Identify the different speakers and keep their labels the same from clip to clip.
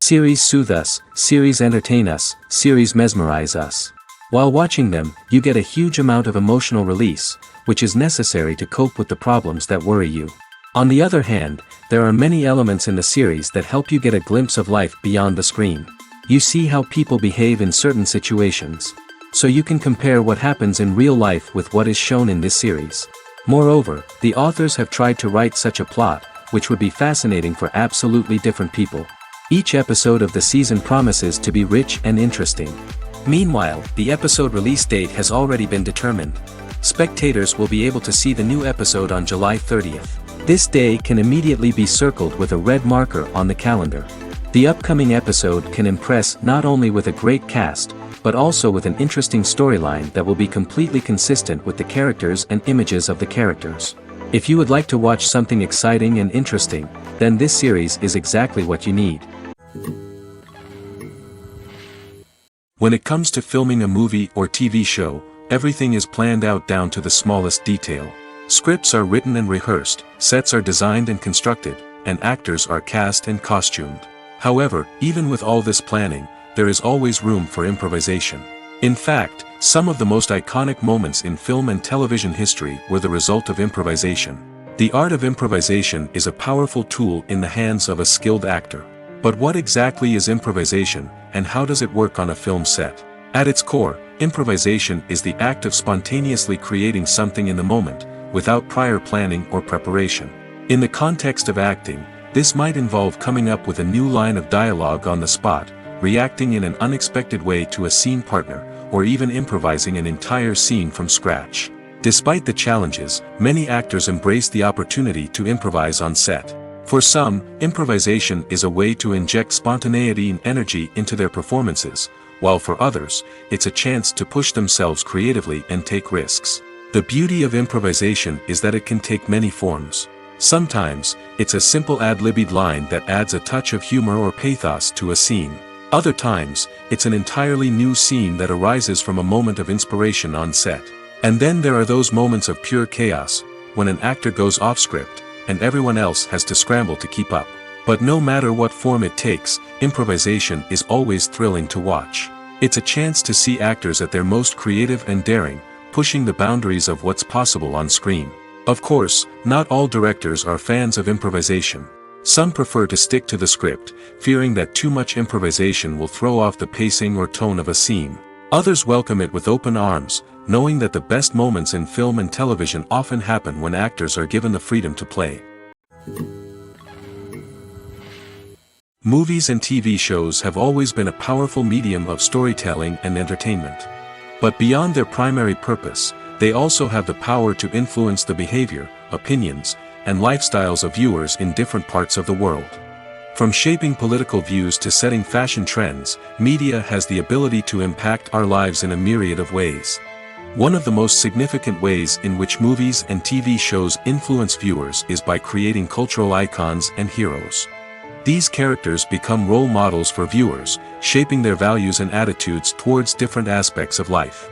Speaker 1: Series soothe us, series entertain us, series mesmerize us. While watching them, you get a huge amount of emotional release, which is necessary to cope with the problems that worry you. On the other hand, there are many elements in the series that help you get a glimpse of life beyond the screen. You see how people behave in certain situations. So you can compare what happens in real life with what is shown in this series. Moreover, the authors have tried to write such a plot, which would be fascinating for absolutely different people. Each episode of the season promises to be rich and interesting. Meanwhile, the episode release date has already been determined. Spectators will be able to see the new episode on July 30th. This day can immediately be circled with a red marker on the calendar. The upcoming episode can impress not only with a great cast, but also with an interesting storyline that will be completely consistent with the characters and images of the characters. If you would like to watch something exciting and interesting, then this series is exactly what you need.
Speaker 2: When it comes to filming a movie or TV show, everything is planned out down to the smallest detail. Scripts are written and rehearsed, sets are designed and constructed, and actors are cast and costumed. However, even with all this planning, there is always room for improvisation. In fact, some of the most iconic moments in film and television history were the result of improvisation. The art of improvisation is a powerful tool in the hands of a skilled actor. But what exactly is improvisation, and how does it work on a film set? At its core, improvisation is the act of spontaneously creating something in the moment, without prior planning or preparation. In the context of acting, this might involve coming up with a new line of dialogue on the spot, reacting in an unexpected way to a scene partner, or even improvising an entire scene from scratch. Despite the challenges, many actors embrace the opportunity to improvise on set. For some, improvisation is a way to inject spontaneity and energy into their performances, while for others, it's a chance to push themselves creatively and take risks. The beauty of improvisation is that it can take many forms. Sometimes, it's a simple ad-libbed line that adds a touch of humor or pathos to a scene. Other times, it's an entirely new scene that arises from a moment of inspiration on set. And then there are those moments of pure chaos, when an actor goes off script, and everyone else has to scramble to keep up. But no matter what form it takes, improvisation is always thrilling to watch. It's a chance to see actors at their most creative and daring, pushing the boundaries of what's possible on screen. Of course, not all directors are fans of improvisation. Some prefer to stick to the script, fearing that too much improvisation will throw off the pacing or tone of a scene. Others welcome it with open arms, knowing that the best moments in film and television often happen when actors are given the freedom to play. Movies and TV shows have always been a powerful medium of storytelling and entertainment. But beyond their primary purpose, they also have the power to influence the behavior, opinions, and lifestyles of viewers in different parts of the world. From shaping political views to setting fashion trends, media has the ability to impact our lives in a myriad of ways. One of the most significant ways in which movies and TV shows influence viewers is by creating cultural icons and heroes. These characters become role models for viewers, shaping their values and attitudes towards different aspects of life.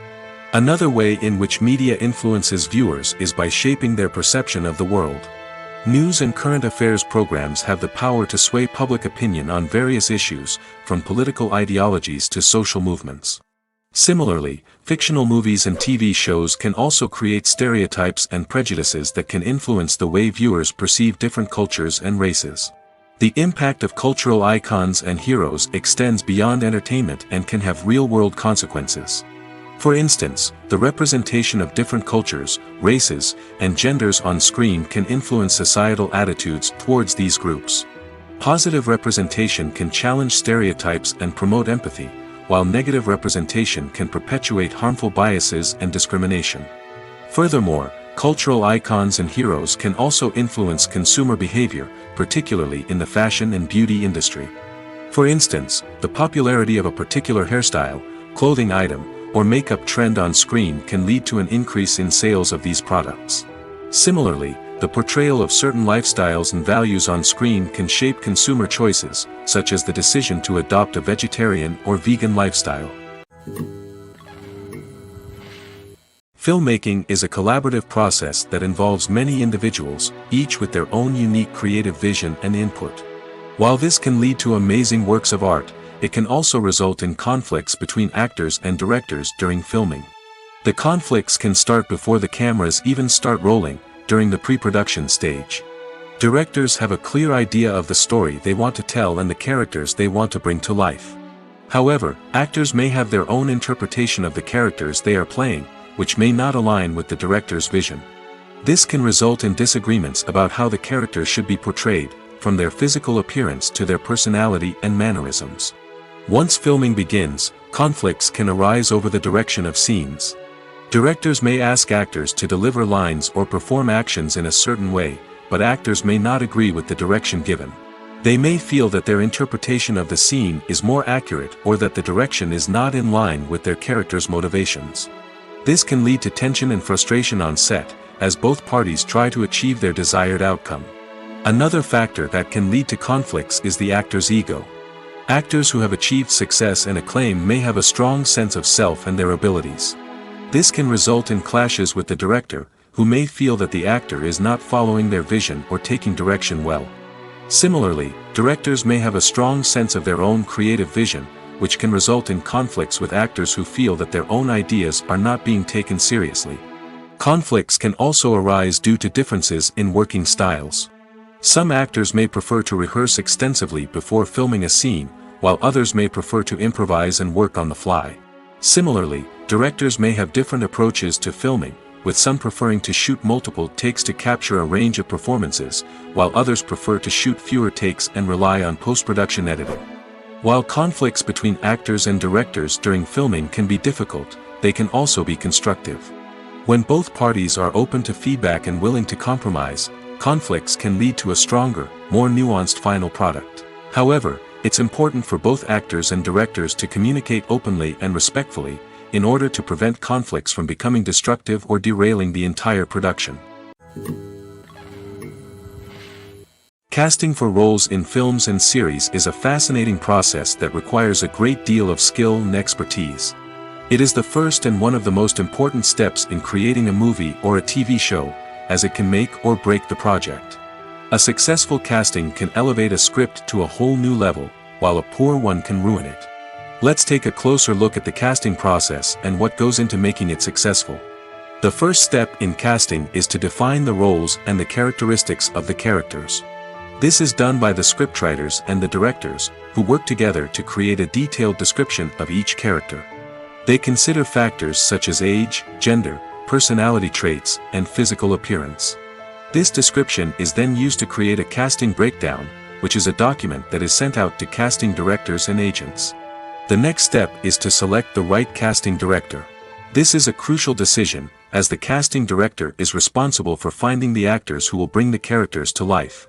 Speaker 2: Another way in which media influences viewers is by shaping their perception of the world. News and current affairs programs have the power to sway public opinion on various issues, from political ideologies to social movements. Similarly, fictional movies and TV shows can also create stereotypes and prejudices that can influence the way viewers perceive different cultures and races. The impact of cultural icons and heroes extends beyond entertainment and can have real-world consequences. For instance, the representation of different cultures, races, and genders on screen can influence societal attitudes towards these groups. Positive representation can challenge stereotypes and promote empathy, while negative representation can perpetuate harmful biases and discrimination. Furthermore, cultural icons and heroes can also influence consumer behavior, particularly in the fashion and beauty industry. For instance, the popularity of a particular hairstyle, clothing item, or makeup trend on screen can lead to an increase in sales of these products. Similarly, the portrayal of certain lifestyles and values on screen can shape consumer choices, such as the decision to adopt a vegetarian or vegan lifestyle. Filmmaking is a collaborative process that involves many individuals, each with their own unique creative vision and input. While this can lead to amazing works of art, it can also result in conflicts between actors and directors during filming. The conflicts can start before the cameras even start rolling, during the pre-production stage. Directors have a clear idea of the story they want to tell and the characters they want to bring to life. However, actors may have their own interpretation of the characters they are playing, which may not align with the director's vision. This can result in disagreements about how the characters should be portrayed, from their physical appearance to their personality and mannerisms. Once filming begins, conflicts can arise over the direction of scenes. Directors may ask actors to deliver lines or perform actions in a certain way, but actors may not agree with the direction given. They may feel that their interpretation of the scene is more accurate or that the direction is not in line with their character's motivations. This can lead to tension and frustration on set, as both parties try to achieve their desired outcome. Another factor that can lead to conflicts is the actor's ego. Actors who have achieved success and acclaim may have a strong sense of self and their abilities. This can result in clashes with the director, who may feel that the actor is not following their vision or taking direction well. Similarly, directors may have a strong sense of their own creative vision, which can result in conflicts with actors who feel that their own ideas are not being taken seriously. Conflicts can also arise due to differences in working styles. Some actors may prefer to rehearse extensively before filming a scene, while others may prefer to improvise and work on the fly. Similarly, directors may have different approaches to filming, with some preferring to shoot multiple takes to capture a range of performances, while others prefer to shoot fewer takes and rely on post-production editing. While conflicts between actors and directors during filming can be difficult, they can also be constructive. When both parties are open to feedback and willing to compromise, conflicts can lead to a stronger, more nuanced final product. However, it's important for both actors and directors to communicate openly and respectfully, in order to prevent conflicts from becoming destructive or derailing the entire production. Casting for roles in films and series is a fascinating process that requires a great deal of skill and expertise. It is the first and one of the most important steps in creating a movie or a TV show, as it can make or break the project. A successful casting can elevate a script to a whole new level, while a poor one can ruin it. Let's take a closer look at the casting process and what goes into making it successful. The first step in casting is to define the roles and the characteristics of the characters. This is done by the scriptwriters and the directors, who work together to create a detailed description of each character. They consider factors such as age, gender, personality traits, and physical appearance. This description is then used to create a casting breakdown, which is a document that is sent out to casting directors and agents. The next step is to select the right casting director. This is a crucial decision, as the casting director is responsible for finding the actors who will bring the characters to life.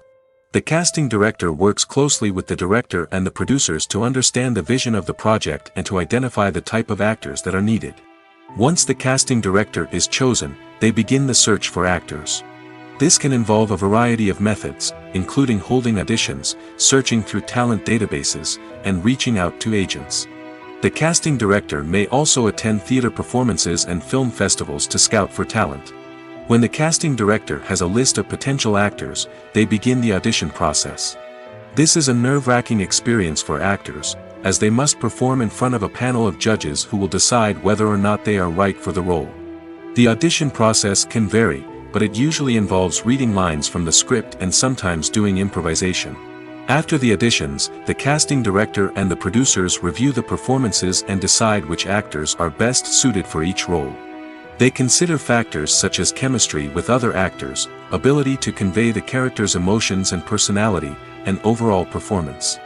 Speaker 2: The casting director works closely with the director and the producers to understand the vision of the project and to identify the type of actors that are needed. Once the casting director is chosen, they begin the search for actors. This can involve a variety of methods, including holding auditions, searching through talent databases, and reaching out to agents. The casting director may also attend theater performances and film festivals to scout for talent. When the casting director has a list of potential actors, they begin the audition process. This is a nerve-wracking experience for actors, as they must perform in front of a panel of judges who will decide whether or not they are right for the role. The audition process can vary, but it usually involves reading lines from the script and sometimes doing improvisation. After the auditions, the casting director and the producers review the performances and decide which actors are best suited for each role. They consider factors such as chemistry with other actors, ability to convey the character's emotions and personality, and overall performance.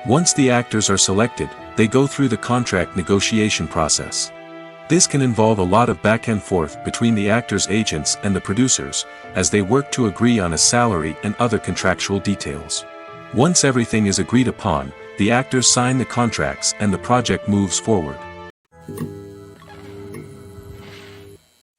Speaker 2: Once the actors are selected, they go through the contract negotiation process. This can involve a lot of back and forth between the actors' agents and the producers, as they work to agree on a salary and other contractual details. Once everything is agreed upon, the actors sign the contracts and the project moves forward.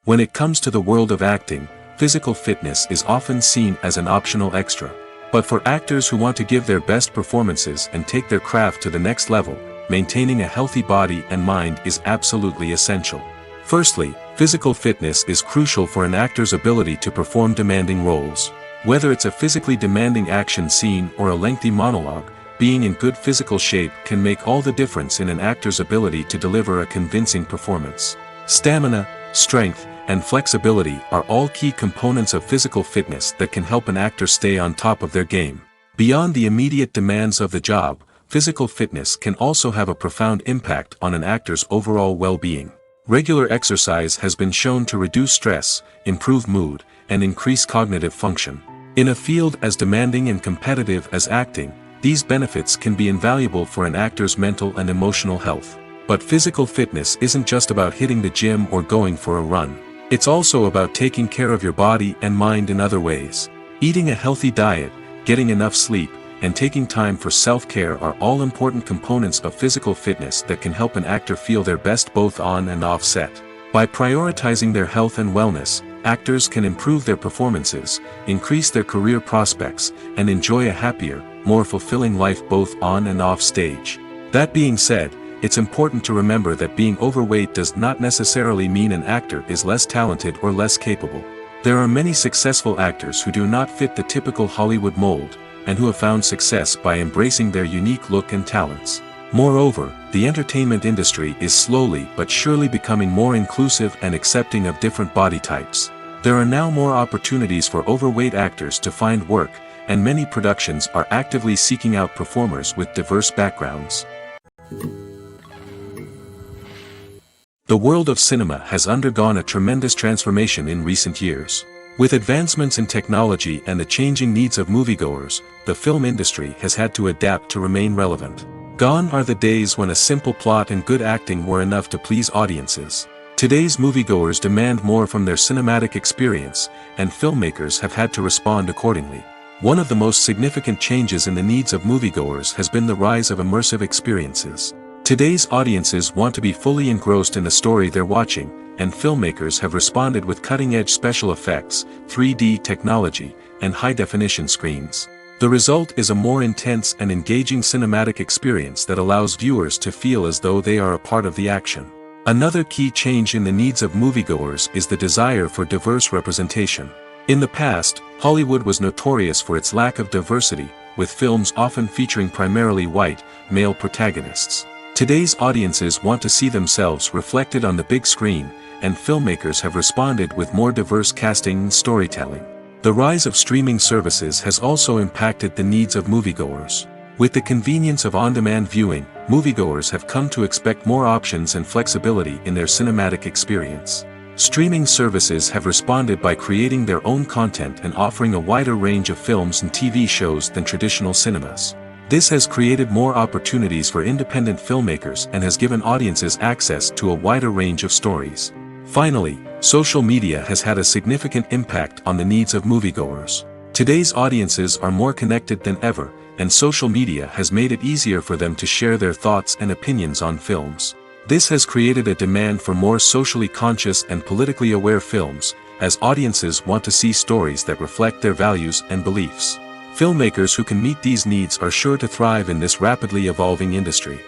Speaker 2: When it comes to the world of acting, physical fitness is often seen as an optional extra. But for actors who want to give their best performances and take their craft to the next level, maintaining a healthy body and mind is absolutely essential. Firstly, physical fitness is crucial for an actor's ability to perform demanding roles. Whether it's a physically demanding action scene or a lengthy monologue, being in good physical shape can make all the difference in an actor's ability to deliver a convincing performance. Stamina, strength, and flexibility are all key components of physical fitness that can help an actor stay on top of their game. Beyond the immediate demands of the job, physical fitness can also have a profound impact on an actor's overall well-being. Regular exercise has been shown to reduce stress, improve mood, and increase cognitive function. In a field as demanding and competitive as acting, these benefits can be invaluable for an actor's mental and emotional health. But physical fitness isn't just about hitting the gym or going for a run. It's also about taking care of your body and mind in other ways. Eating a healthy diet, getting enough sleep, and taking time for self-care are all important components of physical fitness that can help an actor feel their best both on and off set. By prioritizing their health and wellness, actors can improve their performances, increase their career prospects, and enjoy a happier, more fulfilling life both on and off stage. That being said, it's important to remember that being overweight does not necessarily mean an actor is less talented or less capable. There are many successful actors who do not fit the typical Hollywood mold, and who have found success by embracing their unique look and talents. Moreover, the entertainment industry is slowly but surely becoming more inclusive and accepting of different body types. There are now more opportunities for overweight actors to find work, and many productions are actively seeking out performers with diverse backgrounds. The world of cinema has undergone a tremendous transformation in recent years. With advancements in technology and the changing needs of moviegoers, the film industry has had to adapt to remain relevant. Gone are the days when a simple plot and good acting were enough to please audiences. Today's moviegoers demand more from their cinematic experience, and filmmakers have had to respond accordingly. One of the most significant changes in the needs of moviegoers has been the rise of immersive experiences. Today's audiences want to be fully engrossed in the story they're watching, and filmmakers have responded with cutting-edge special effects, 3D technology, and high-definition screens. The result is a more intense and engaging cinematic experience that allows viewers to feel as though they are a part of the action. Another key change in the needs of moviegoers is the desire for diverse representation. In the past, Hollywood was notorious for its lack of diversity, with films often featuring primarily white, male protagonists. Today's audiences want to see themselves reflected on the big screen, and filmmakers have responded with more diverse casting and storytelling. The rise of streaming services has also impacted the needs of moviegoers. With the convenience of on-demand viewing, moviegoers have come to expect more options and flexibility in their cinematic experience. Streaming services have responded by creating their own content and offering a wider range of films and TV shows than traditional cinemas. This has created more opportunities for independent filmmakers and has given audiences access to a wider range of stories. Finally, social media has had a significant impact on the needs of moviegoers. Today's audiences are more connected than ever, and social media has made it easier for them to share their thoughts and opinions on films. This has created a demand for more socially conscious and politically aware films, as audiences want to see stories that reflect their values and beliefs. Filmmakers who can meet these needs are sure to thrive in this rapidly evolving industry.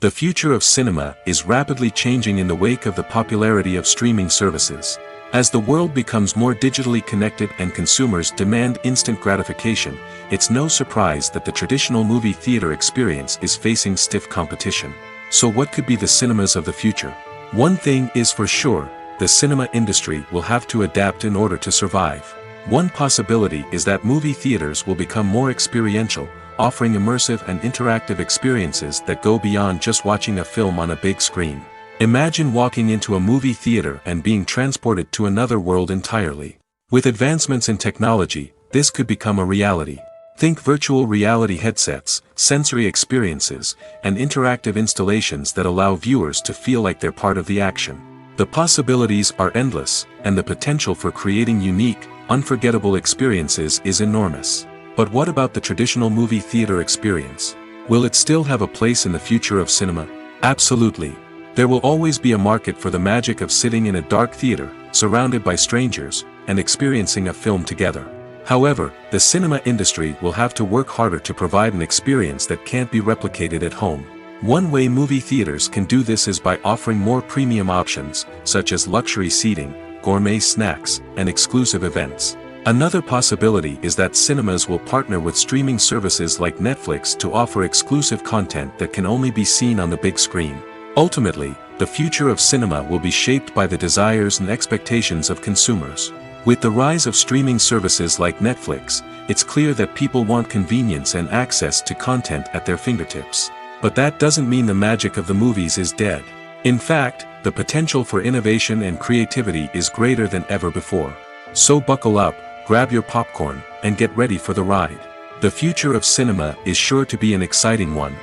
Speaker 2: The future of cinema is rapidly changing in the wake of the popularity of streaming services. As the world becomes more digitally connected and consumers demand instant gratification, it's no surprise that the traditional movie theater experience is facing stiff competition. So what could be the cinemas of the future? One thing is for sure, the cinema industry will have to adapt in order to survive. One possibility is that movie theaters will become more experiential, offering immersive and interactive experiences that go beyond just watching a film on a big screen. Imagine walking into a movie theater and being transported to another world entirely. With advancements in technology, this could become a reality. Think virtual reality headsets, sensory experiences, and interactive installations that allow viewers to feel like they're part of the action. The possibilities are endless, and the potential for creating unique, unforgettable experiences is enormous. But what about the traditional movie theater experience? Will it still have a place in the future of cinema? Absolutely. There will always be a market for the magic of sitting in a dark theater, surrounded by strangers, and experiencing a film together. However, the cinema industry will have to work harder to provide an experience that can't be replicated at home. One way movie theaters can do this is by offering more premium options, such as luxury seating, gourmet snacks, and exclusive events. Another possibility is that cinemas will partner with streaming services like Netflix to offer exclusive content that can only be seen on the big screen. Ultimately, the future of cinema will be shaped by the desires and expectations of consumers. With the rise of streaming services like Netflix, it's clear that people want convenience and access to content at their fingertips. But that doesn't mean the magic of the movies is dead. In fact, the potential for innovation and creativity is greater than ever before. So buckle up, grab your popcorn, and get ready for the ride. The future of cinema is sure to be an exciting one.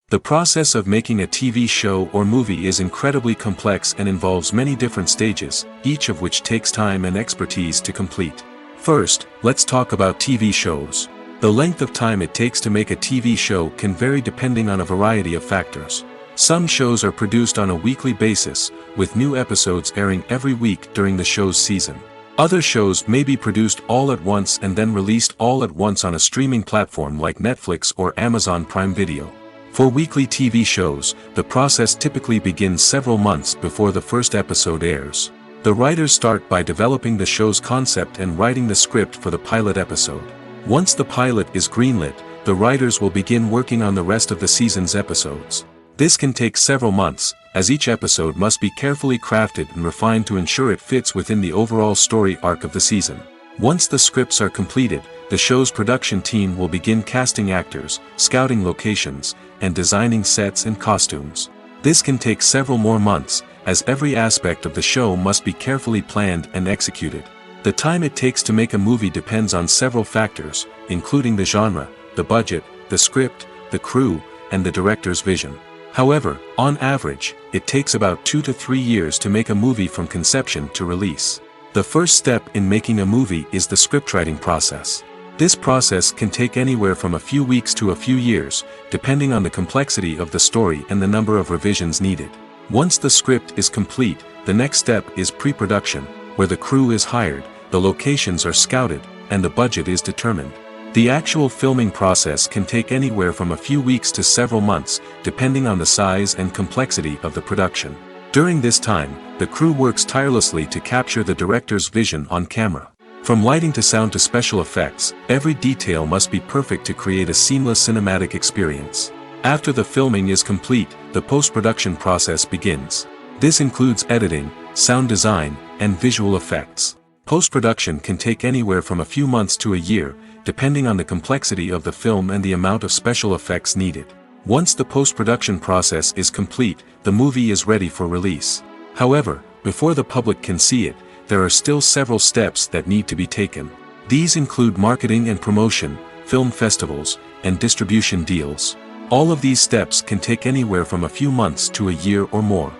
Speaker 2: The process of making a TV show or movie is incredibly complex and involves many different stages, each of which takes time and expertise to complete. First, let's talk about TV shows. The length of time it takes to make a TV show can vary depending on a variety of factors. Some shows are produced on a weekly basis, with new episodes airing every week during the show's season. Other shows may be produced all at once and then released all at once on a streaming platform like Netflix or Amazon Prime Video. For weekly TV shows, the process typically begins several months before the first episode airs. The writers start by developing the show's concept and writing the script for the pilot episode. Once the pilot is greenlit, the writers will begin working on the rest of the season's episodes. This can take several months, as each episode must be carefully crafted and refined to ensure it fits within the overall story arc of the season. Once the scripts are completed, the show's production team will begin casting actors, scouting locations, and designing sets and costumes. This can take several more months, as every aspect of the show must be carefully planned and executed. The time it takes to make a movie depends on several factors, including the genre, the budget, the script, the crew, and the director's vision. However, on average, it takes about 2 to 3 years to make a movie from conception to release. The first step in making a movie is the scriptwriting process. This process can take anywhere from a few weeks to a few years, depending on the complexity of the story and the number of revisions needed. Once the script is complete, the next step is pre-production, where the crew is hired, the locations are scouted, and the budget is determined. The actual filming process can take anywhere from a few weeks to several months, depending on the size and complexity of the production. During this time, the crew works tirelessly to capture the director's vision on camera. From lighting to sound to special effects, every detail must be perfect to create a seamless cinematic experience. After the filming is complete, the post-production process begins. This includes editing, sound design, and visual effects. Post-production can take anywhere from a few months to a year, depending on the complexity of the film and the amount of special effects needed. Once the post-production process is complete, the movie is ready for release. However, before the public can see it, there are still several steps that need to be taken. These include marketing and promotion, film festivals, and distribution deals. All of these steps can take anywhere from a few months to a year or more.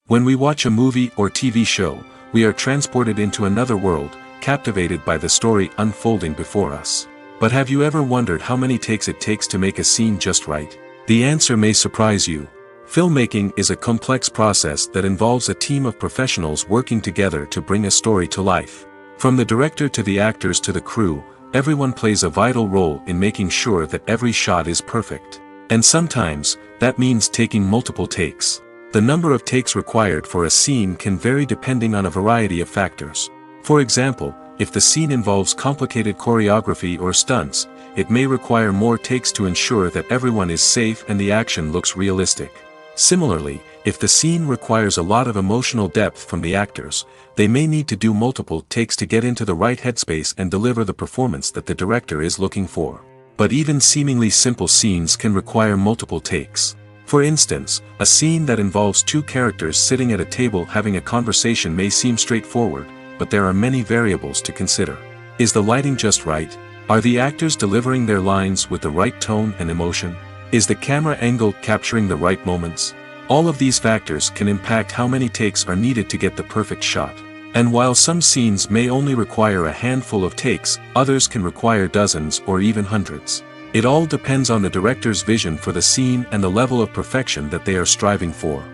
Speaker 2: When we watch a movie or TV show, we are transported into another world, captivated by the story unfolding before us. But have you ever wondered how many takes it takes to make a scene just right? The answer may surprise you. Filmmaking is a complex process that involves a team of professionals working together to bring a story to life. From the director to the actors to the crew, everyone plays a vital role in making sure that every shot is perfect. And sometimes, that means taking multiple takes. The number of takes required for a scene can vary depending on a variety of factors. For example, if the scene involves complicated choreography or stunts, it may require more takes to ensure that everyone is safe and the action looks realistic. Similarly, if the scene requires a lot of emotional depth from the actors, they may need to do multiple takes to get into the right headspace and deliver the performance that the director is looking for. But even seemingly simple scenes can require multiple takes. For instance, a scene that involves two characters sitting at a table having a conversation may seem straightforward, but there are many variables to consider. Is the lighting just right? Are the actors delivering their lines with the right tone and emotion? Is the camera angle capturing the right moments? All of these factors can impact how many takes are needed to get the perfect shot. And while some scenes may only require a handful of takes, others can require dozens or even hundreds. It all depends on the director's vision for the scene and the level of perfection that they are striving for.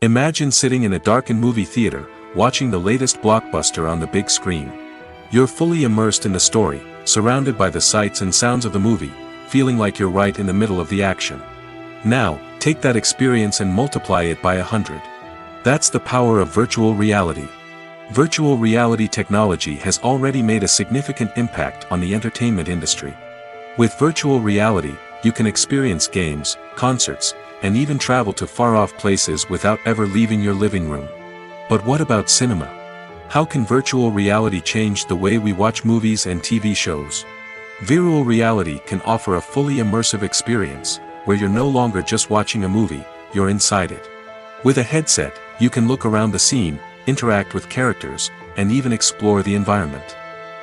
Speaker 2: Imagine sitting in a darkened movie theater, watching the latest blockbuster on the big screen. You're fully immersed in the story, surrounded by the sights and sounds of the movie, feeling like you're right in the middle of the action. Now, take that experience and multiply it by 100. That's the power of virtual reality. Virtual reality technology has already made a significant impact on the entertainment industry. With virtual reality, you can experience games, concerts, and even travel to far-off places without ever leaving your living room. But what about cinema? How can virtual reality change the way we watch movies and TV shows? Virtual reality can offer a fully immersive experience, where you're no longer just watching a movie, you're inside it. With a headset, you can look around the scene, interact with characters, and even explore the environment.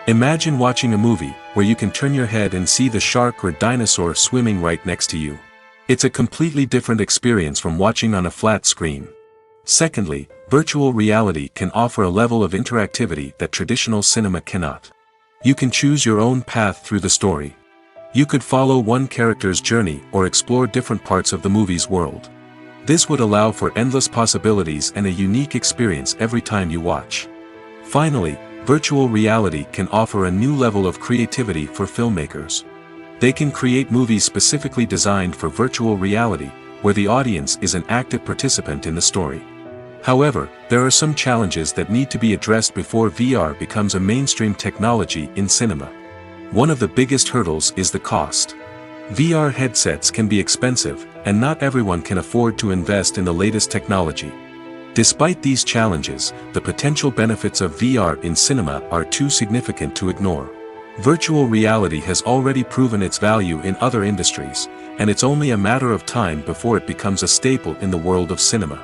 Speaker 2: Imagine watching a movie where you can turn your head and see the shark or dinosaur swimming right next to you. It's a completely different experience from watching on a flat screen. Secondly, virtual reality can offer a level of interactivity that traditional cinema cannot. You can choose your own path through the story. You could follow one character's journey or explore different parts of the movie's world. This would allow for endless possibilities and a unique experience every time you watch. Finally, virtual reality can offer a new level of creativity for filmmakers. They can create movies specifically designed for virtual reality, where the audience is an active participant in the story. However, there are some challenges that need to be addressed before VR becomes a mainstream technology in cinema. One of the biggest hurdles is the cost. VR headsets can be expensive, and not everyone can afford to invest in the latest technology. Despite these challenges, the potential benefits of VR in cinema are too significant to ignore. Virtual reality has already proven its value in other industries, and it's only a matter of time before it becomes a staple in the world of cinema.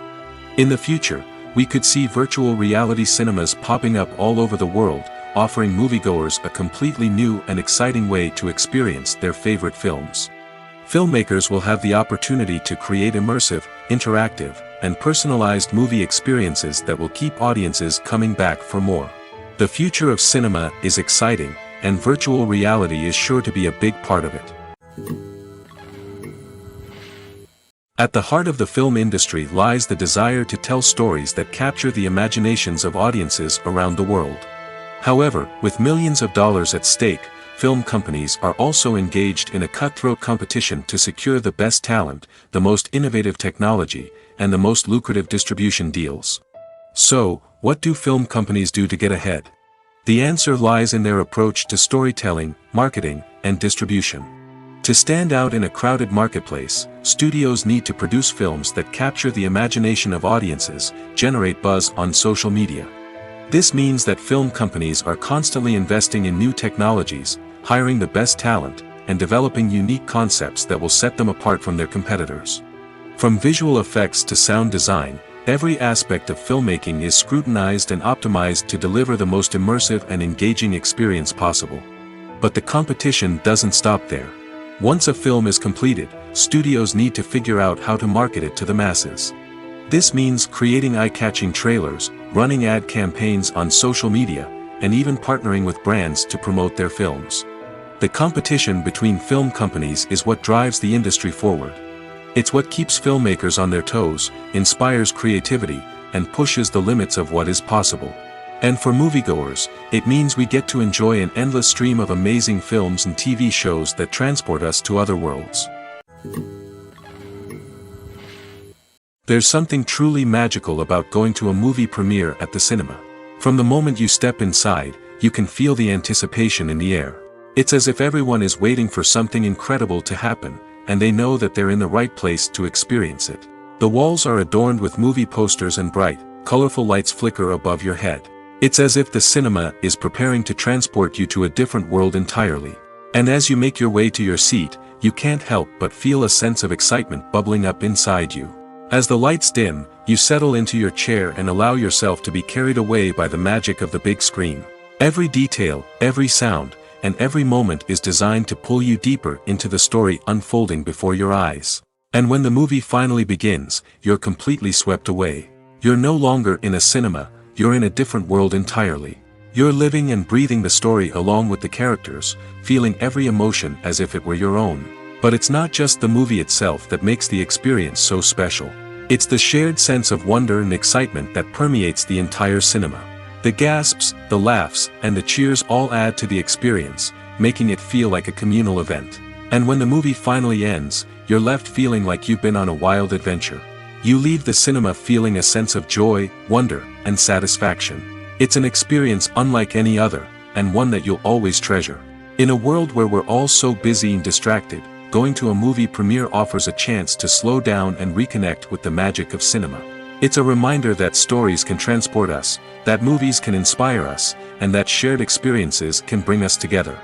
Speaker 2: In the future, we could see virtual reality cinemas popping up all over the world, offering moviegoers a completely new and exciting way to experience their favorite films. Filmmakers will have the opportunity to create immersive, interactive, and personalized movie experiences that will keep audiences coming back for more. The future of cinema is exciting, and virtual reality is sure to be a big part of it. At the heart of the film industry lies the desire to tell stories that capture the imaginations of audiences around the world. However, with millions of dollars at stake, film companies are also engaged in a cutthroat competition to secure the best talent, the most innovative technology, and the most lucrative distribution deals. So, what do film companies do to get ahead? The answer lies in their approach to storytelling, marketing, and distribution. To stand out in a crowded marketplace, studios need to produce films that capture the imagination of audiences, generate buzz on social media. This means that film companies are constantly investing in new technologies, hiring the best talent, and developing unique concepts that will set them apart from their competitors. From visual effects to sound design, every aspect of filmmaking is scrutinized and optimized to deliver the most immersive and engaging experience possible. But the competition doesn't stop there. Once a film is completed, studios need to figure out how to market it to the masses. This means creating eye-catching trailers, running ad campaigns on social media, and even partnering with brands to promote their films. The competition between film companies is what drives the industry forward. It's what keeps filmmakers on their toes, inspires creativity, and pushes the limits of what is possible. And for moviegoers, it means we get to enjoy an endless stream of amazing films and TV shows that transport us to other worlds. There's something truly magical about going to a movie premiere at the cinema. From the moment you step inside, you can feel the anticipation in the air. It's as if everyone is waiting for something incredible to happen, and they know that they're in the right place to experience it. The walls are adorned with movie posters and bright, colorful lights flicker above your head. It's as if the cinema is preparing to transport you to a different world entirely. And as you make your way to your seat, you can't help but feel a sense of excitement bubbling up inside you. As the lights dim, you settle into your chair and allow yourself to be carried away by the magic of the big screen. Every detail, every sound, and every moment is designed to pull you deeper into the story unfolding before your eyes. And when the movie finally begins, you're completely swept away. You're no longer in a cinema, you're in a different world entirely. You're living and breathing the story along with the characters, feeling every emotion as if it were your own. But it's not just the movie itself that makes the experience so special. It's the shared sense of wonder and excitement that permeates the entire cinema. The gasps, the laughs, and the cheers all add to the experience, making it feel like a communal event. And when the movie finally ends, you're left feeling like you've been on a wild adventure. You leave the cinema feeling a sense of joy, wonder, and satisfaction. It's an experience unlike any other, and one that you'll always treasure. In a world where we're all so busy and distracted, going to a movie premiere offers a chance to slow down and reconnect with the magic of cinema. It's a reminder that stories can transport us, that movies can inspire us, and that shared experiences can bring us together.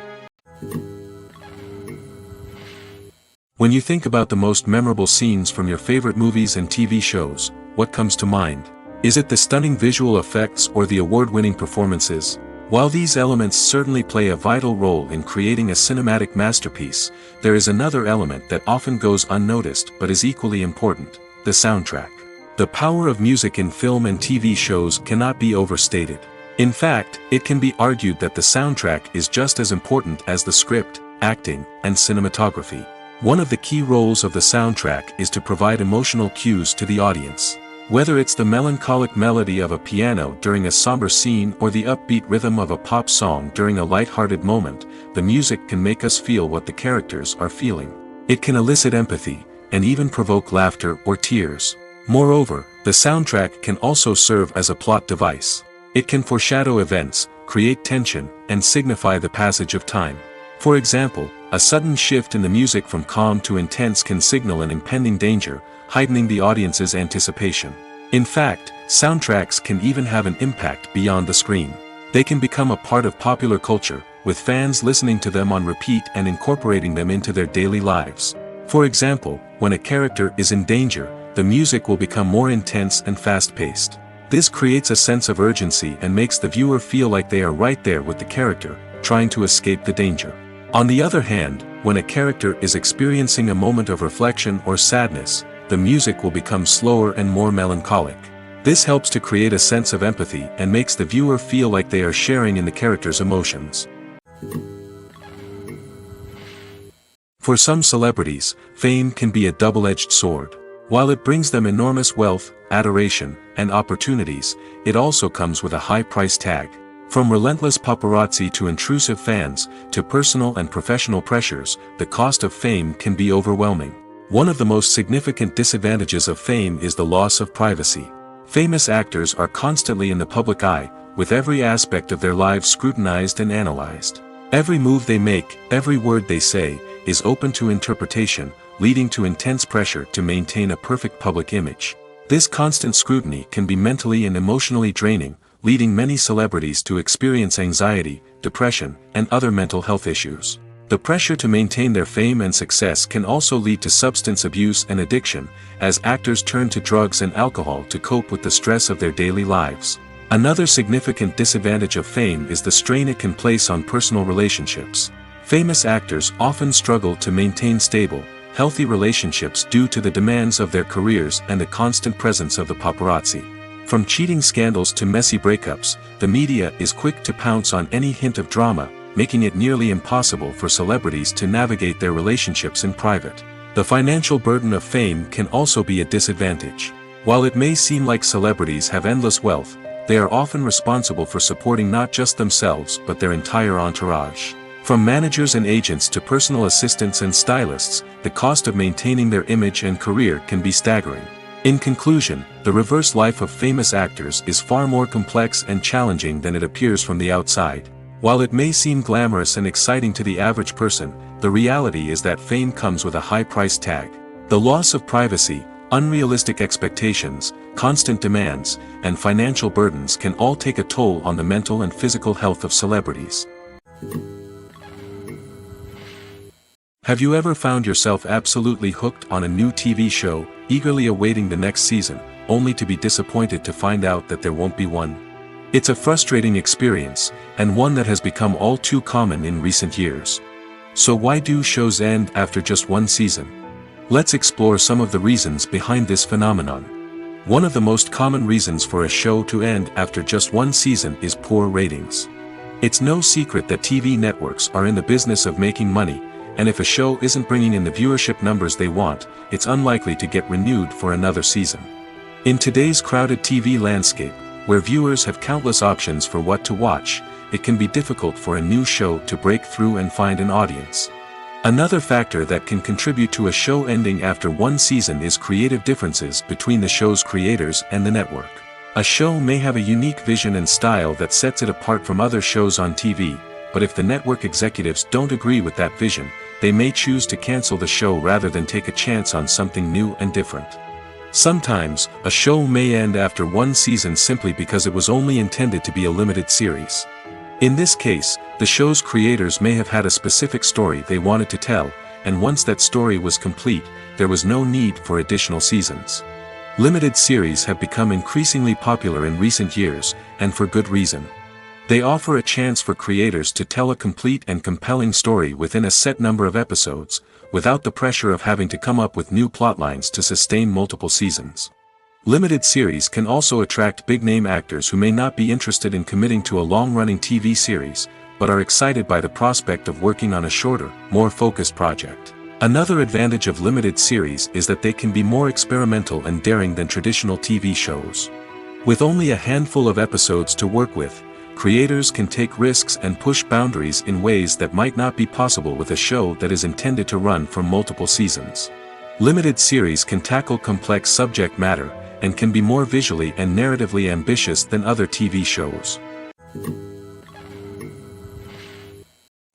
Speaker 2: When you think about the most memorable scenes from your favorite movies and TV shows, what comes to mind? Is it the stunning visual effects or the award-winning performances? While these elements certainly play a vital role in creating a cinematic masterpiece, there is another element that often goes unnoticed but is equally important: the soundtrack. The power of music in film and TV shows cannot be overstated. In fact, it can be argued that the soundtrack is just as important as the script, acting, and cinematography. One of the key roles of the soundtrack is to provide emotional cues to the audience. Whether it's the melancholic melody of a piano during a somber scene or the upbeat rhythm of a pop song during a light-hearted moment, the music can make us feel what the characters are feeling. It can elicit empathy, and even provoke laughter or tears. Moreover, the soundtrack can also serve as a plot device. It can foreshadow events, create tension, and signify the passage of time. For example, a sudden shift in the music from calm to intense can signal an impending danger, heightening the audience's anticipation. In fact, soundtracks can even have an impact beyond the screen. They can become a part of popular culture, with fans listening to them on repeat and incorporating them into their daily lives. For example, when a character is in danger, the music will become more intense and fast-paced. This creates a sense of urgency and makes the viewer feel like they are right there with the character, trying to escape the danger. On the other hand, when a character is experiencing a moment of reflection or sadness, the music will become slower and more melancholic. This helps to create a sense of empathy and makes the viewer feel like they are sharing in the character's emotions. For some celebrities, fame can be a double-edged sword. While it brings them enormous wealth, adoration, and opportunities, it also comes with a high price tag. From relentless paparazzi to intrusive fans, to personal and professional pressures, the cost of fame can be overwhelming. One of the most significant disadvantages of fame is the loss of privacy. Famous actors are constantly in the public eye, with every aspect of their lives scrutinized and analyzed. Every move they make, every word they say, is open to interpretation, leading to intense pressure to maintain a perfect public image. This constant scrutiny can be mentally and emotionally draining, leading many celebrities to experience anxiety, depression, and other mental health issues. The pressure to maintain their fame and success can also lead to substance abuse and addiction, as actors turn to drugs and alcohol to cope with the stress of their daily lives. Another significant disadvantage of fame is the strain it can place on personal relationships. Famous actors often struggle to maintain stable, healthy relationships due to the demands of their careers and the constant presence of the paparazzi. From cheating scandals to messy breakups, the media is quick to pounce on any hint of drama, making it nearly impossible for celebrities to navigate their relationships in private. The financial burden of fame can also be a disadvantage. While it may seem like celebrities have endless wealth, they are often responsible for supporting not just themselves but their entire entourage. From managers and agents to personal assistants and stylists, the cost of maintaining their image and career can be staggering. In conclusion, the reverse life of famous actors is far more complex and challenging than it appears from the outside. While it may seem glamorous and exciting to the average person, the reality is that fame comes with a high price tag. The loss of privacy, unrealistic expectations, constant demands, and financial burdens can all take a toll on the mental and physical health of celebrities. Have you ever found yourself absolutely hooked on a new TV show, eagerly awaiting the next season, only to be disappointed to find out that there won't be one? It's a frustrating experience, and one that has become all too common in recent years. So why do shows end after just one season? Let's explore some of the reasons behind this phenomenon. One of the most common reasons for a show to end after just one season is poor ratings. It's no secret that TV networks are in the business of making money, and if a show isn't bringing in the viewership numbers they want, it's unlikely to get renewed for another season. In today's crowded TV landscape, where viewers have countless options for what to watch, it can be difficult for a new show to break through and find an audience. Another factor that can contribute to a show ending after one season is creative differences between the show's creators and the network. A show may have a unique vision and style that sets it apart from other shows on TV, but if the network executives don't agree with that vision, they may choose to cancel the show rather than take a chance on something new and different. Sometimes, a show may end after one season simply because it was only intended to be a limited series. In this case, the show's creators may have had a specific story they wanted to tell, and once that story was complete, there was no need for additional seasons. Limited series have become increasingly popular in recent years, and for good reason. They offer a chance for creators to tell a complete and compelling story within a set number of episodes, without the pressure of having to come up with new plotlines to sustain multiple seasons. Limited series can also attract big-name actors who may not be interested in committing to a long-running TV series, but are excited by the prospect of working on a shorter, more focused project. Another advantage of limited series is that they can be more experimental and daring than traditional TV shows. With only a handful of episodes to work with, creators can take risks and push boundaries in ways that might not be possible with a show that is intended to run for multiple seasons. Limited series can tackle complex subject matter, and can be more visually and narratively ambitious than other TV shows.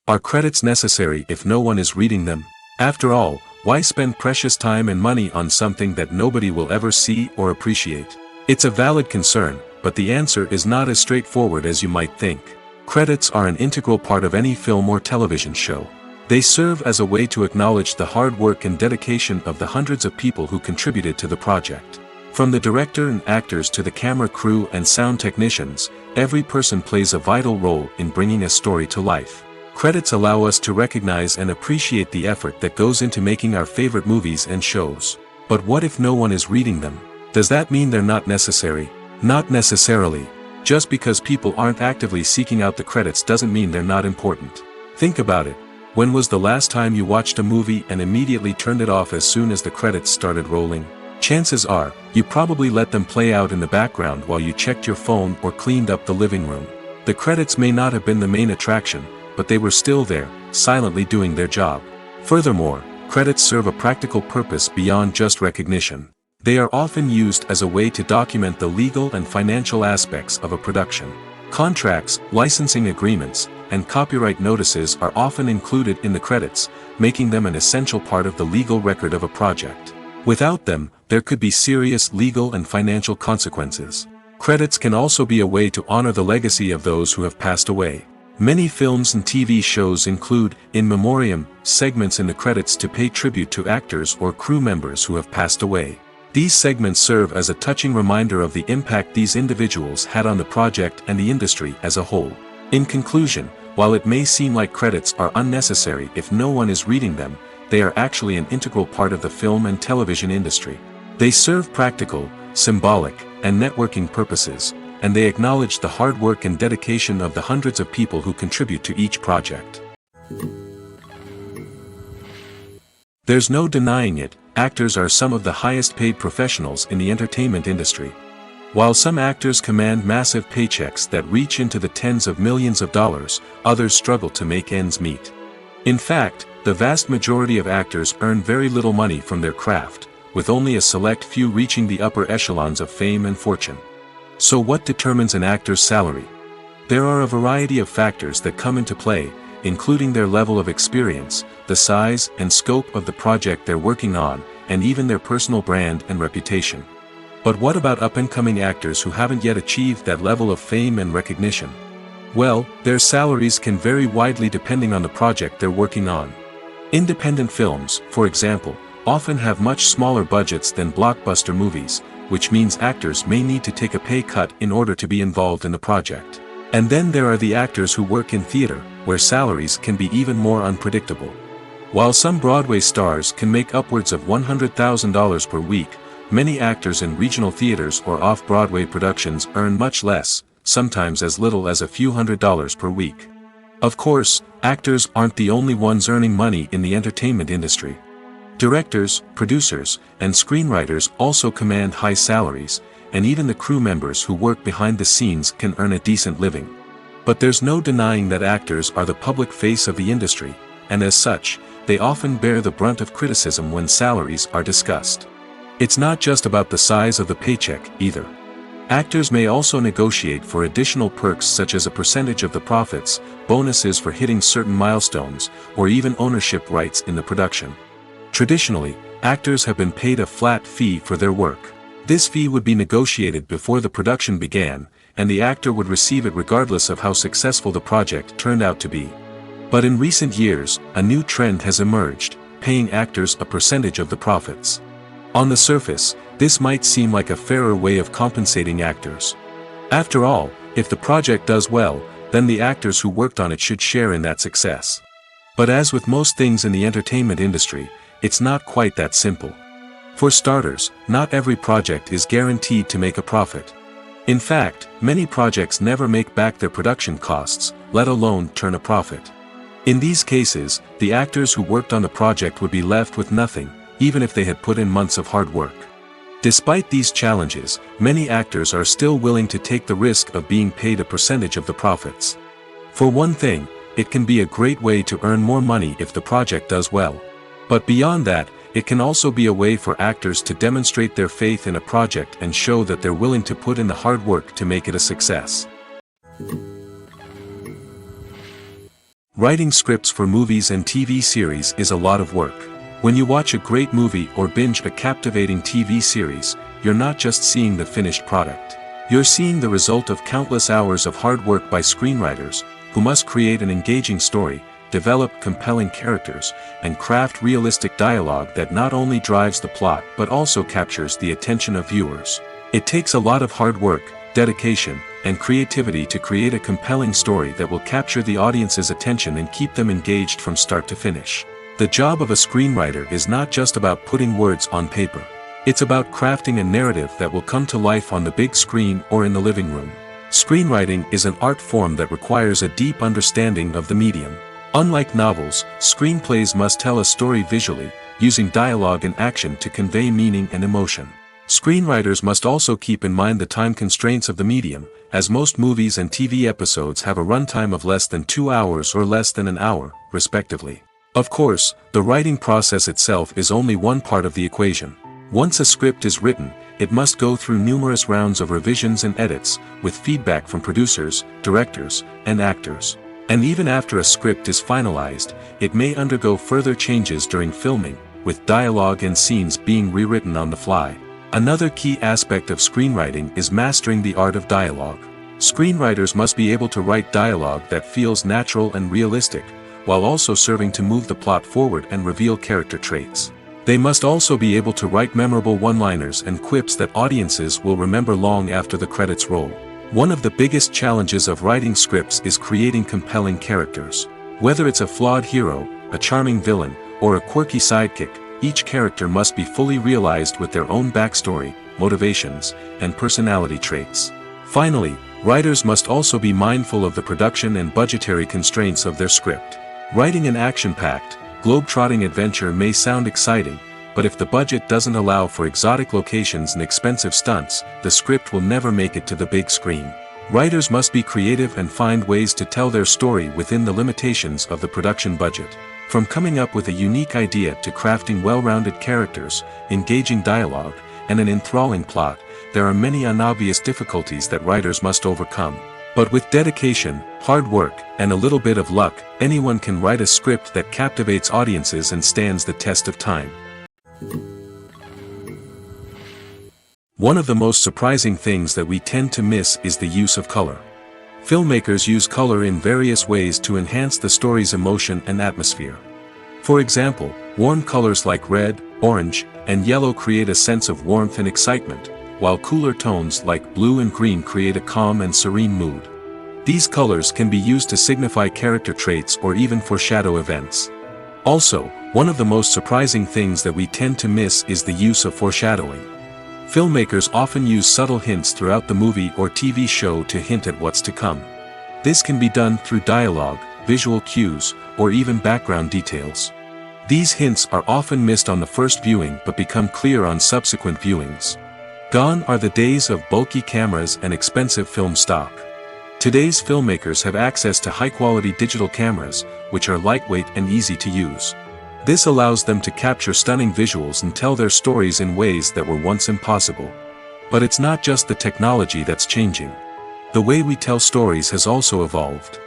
Speaker 2: Are credits necessary if no one is reading them? After all, why spend precious time and money on something that nobody will ever see or appreciate? It's a valid concern, but the answer is not as straightforward as you might think. Credits are an integral part of any film or television show. They serve as a way to acknowledge the hard work and dedication of the hundreds of people who contributed to the project. From the director and actors to the camera crew and sound technicians, every person plays a vital role in bringing a story to life. Credits allow us to recognize and appreciate the effort that goes into making our favorite movies and shows. But what if no one is reading them? Does that mean they're not necessary? Not necessarily. Just because people aren't actively seeking out the credits doesn't mean they're not important. Think about it. When was the last time you watched a movie and immediately turned it off as soon as the credits started rolling? Chances are, you probably let them play out in the background while you checked your phone or cleaned up the living room. The credits may not have been the main attraction, but they were still there, silently doing their job. Furthermore, credits serve a practical purpose beyond just recognition. They are often used as a way to document the legal and financial aspects of a production. Contracts, licensing agreements, and copyright notices are often included in the credits, making them an essential part of the legal record of a project. Without them, there could be serious legal and financial consequences. Credits can also be a way to honor the legacy of those who have passed away. Many films and TV shows include, in memoriam, segments in the credits to pay tribute to actors or crew members who have passed away. These segments serve as a touching reminder of the impact these individuals had on the project and the industry as a whole. In conclusion, while it may seem like credits are unnecessary if no one is reading them, they are actually an integral part of the film and television industry. They serve practical, symbolic, and networking purposes, and they acknowledge the hard work and dedication of the hundreds of people who contribute to each project. There's no denying it, actors are some of the highest paid professionals in the entertainment industry. While some actors command massive paychecks that reach into the tens of millions of dollars, others struggle to make ends meet. In fact, the vast majority of actors earn very little money from their craft, with only a select few reaching the upper echelons of fame and fortune. So what determines an actor's salary? There are a variety of factors that come into play, including their level of experience, the size and scope of the project they're working on, and even their personal brand and reputation. But what about up-and-coming actors who haven't yet achieved that level of fame and recognition? Well, their salaries can vary widely depending on the project they're working on. Independent films, for example, often have much smaller budgets than blockbuster movies, which means actors may need to take a pay cut in order to be involved in the project. And then there are the actors who work in theater, where salaries can be even more unpredictable. While some Broadway stars can make upwards of $100,000 per week, many actors in regional theaters or off-Broadway productions earn much less, sometimes as little as a few $100s per week. Of course, actors aren't the only ones earning money in the entertainment industry. Directors, producers, and screenwriters also command high salaries, and even the crew members who work behind the scenes can earn a decent living. But there's no denying that actors are the public face of the industry, and as such, they often bear the brunt of criticism when salaries are discussed. It's not just about the size of the paycheck, either. Actors may also negotiate for additional perks such as a percentage of the profits, bonuses for hitting certain milestones, or even ownership rights in the production. Traditionally, actors have been paid a flat fee for their work. This fee would be negotiated before the production began, and the actor would receive it regardless of how successful the project turned out to be. But in recent years, a new trend has emerged, paying actors a percentage of the profits. On the surface, this might seem like a fairer way of compensating actors. After all, if the project does well, then the actors who worked on it should share in that success. But as with most things in the entertainment industry, it's not quite that simple. For starters, not every project is guaranteed to make a profit. In fact, many projects never make back their production costs, let alone turn a profit. In these cases, the actors who worked on the project would be left with nothing, even if they had put in months of hard work. Despite these challenges, many actors are still willing to take the risk of being paid a percentage of the profits. For one thing, it can be a great way to earn more money if the project does well. But beyond that, it can also be a way for actors to demonstrate their faith in a project and show that they're willing to put in the hard work to make it a success. Writing scripts for movies and TV series is a lot of work. When you watch a great movie or binge a captivating TV series, you're not just seeing the finished product. You're seeing the result of countless hours of hard work by screenwriters, who must create an engaging story, develop compelling characters, and craft realistic dialogue that not only drives the plot but also captures the attention of viewers. It takes a lot of hard work, dedication, and creativity to create a compelling story that will capture the audience's attention and keep them engaged from start to finish. The job of a screenwriter is not just about putting words on paper. It's about crafting a narrative that will come to life on the big screen or in the living room. Screenwriting is an art form that requires a deep understanding of the medium. Unlike novels, screenplays must tell a story visually, using dialogue and action to convey meaning and emotion. Screenwriters must also keep in mind the time constraints of the medium, as most movies and TV episodes have a runtime of less than 2 hours or less than an hour, respectively. Of course, the writing process itself is only one part of the equation. Once a script is written, it must go through numerous rounds of revisions and edits, with feedback from producers, directors, and actors. And even after a script is finalized, it may undergo further changes during filming, with dialogue and scenes being rewritten on the fly. Another key aspect of screenwriting is mastering the art of dialogue. Screenwriters must be able to write dialogue that feels natural and realistic, while also serving to move the plot forward and reveal character traits. They must also be able to write memorable one-liners and quips that audiences will remember long after the credits roll. One of the biggest challenges of writing scripts is creating compelling characters. Whether it's a flawed hero, a charming villain, or a quirky sidekick, each character must be fully realized with their own backstory, motivations, and personality traits. Finally, writers must also be mindful of the production and budgetary constraints of their script. Writing an action-packed, globe-trotting adventure may sound exciting, but if the budget doesn't allow for exotic locations and expensive stunts, the script will never make it to the big screen. Writers must be creative and find ways to tell their story within the limitations of the production budget. From coming up with a unique idea to crafting well-rounded characters, engaging dialogue, and an enthralling plot, there are many unobvious difficulties that writers must overcome. But with dedication, hard work, and a little bit of luck, anyone can write a script that captivates audiences and stands the test of time. One of the most surprising things that we tend to miss is the use of color. Filmmakers use color in various ways to enhance the story's emotion and atmosphere. For example, warm colors like red, orange, and yellow create a sense of warmth and excitement, while cooler tones like blue and green create a calm and serene mood. These colors can be used to signify character traits or even foreshadow events. Also, one of the most surprising things that we tend to miss is the use of foreshadowing. Filmmakers often use subtle hints throughout the movie or TV show to hint at what's to come. This can be done through dialogue, visual cues, or even background details. These hints are often missed on the first viewing but become clear on subsequent viewings. Gone are the days of bulky cameras and expensive film stock. Today's filmmakers have access to high-quality digital cameras, which are lightweight and easy to use. This allows them to capture stunning visuals and tell their stories in ways that were once impossible. But it's not just the technology that's changing. The way we tell stories has also evolved.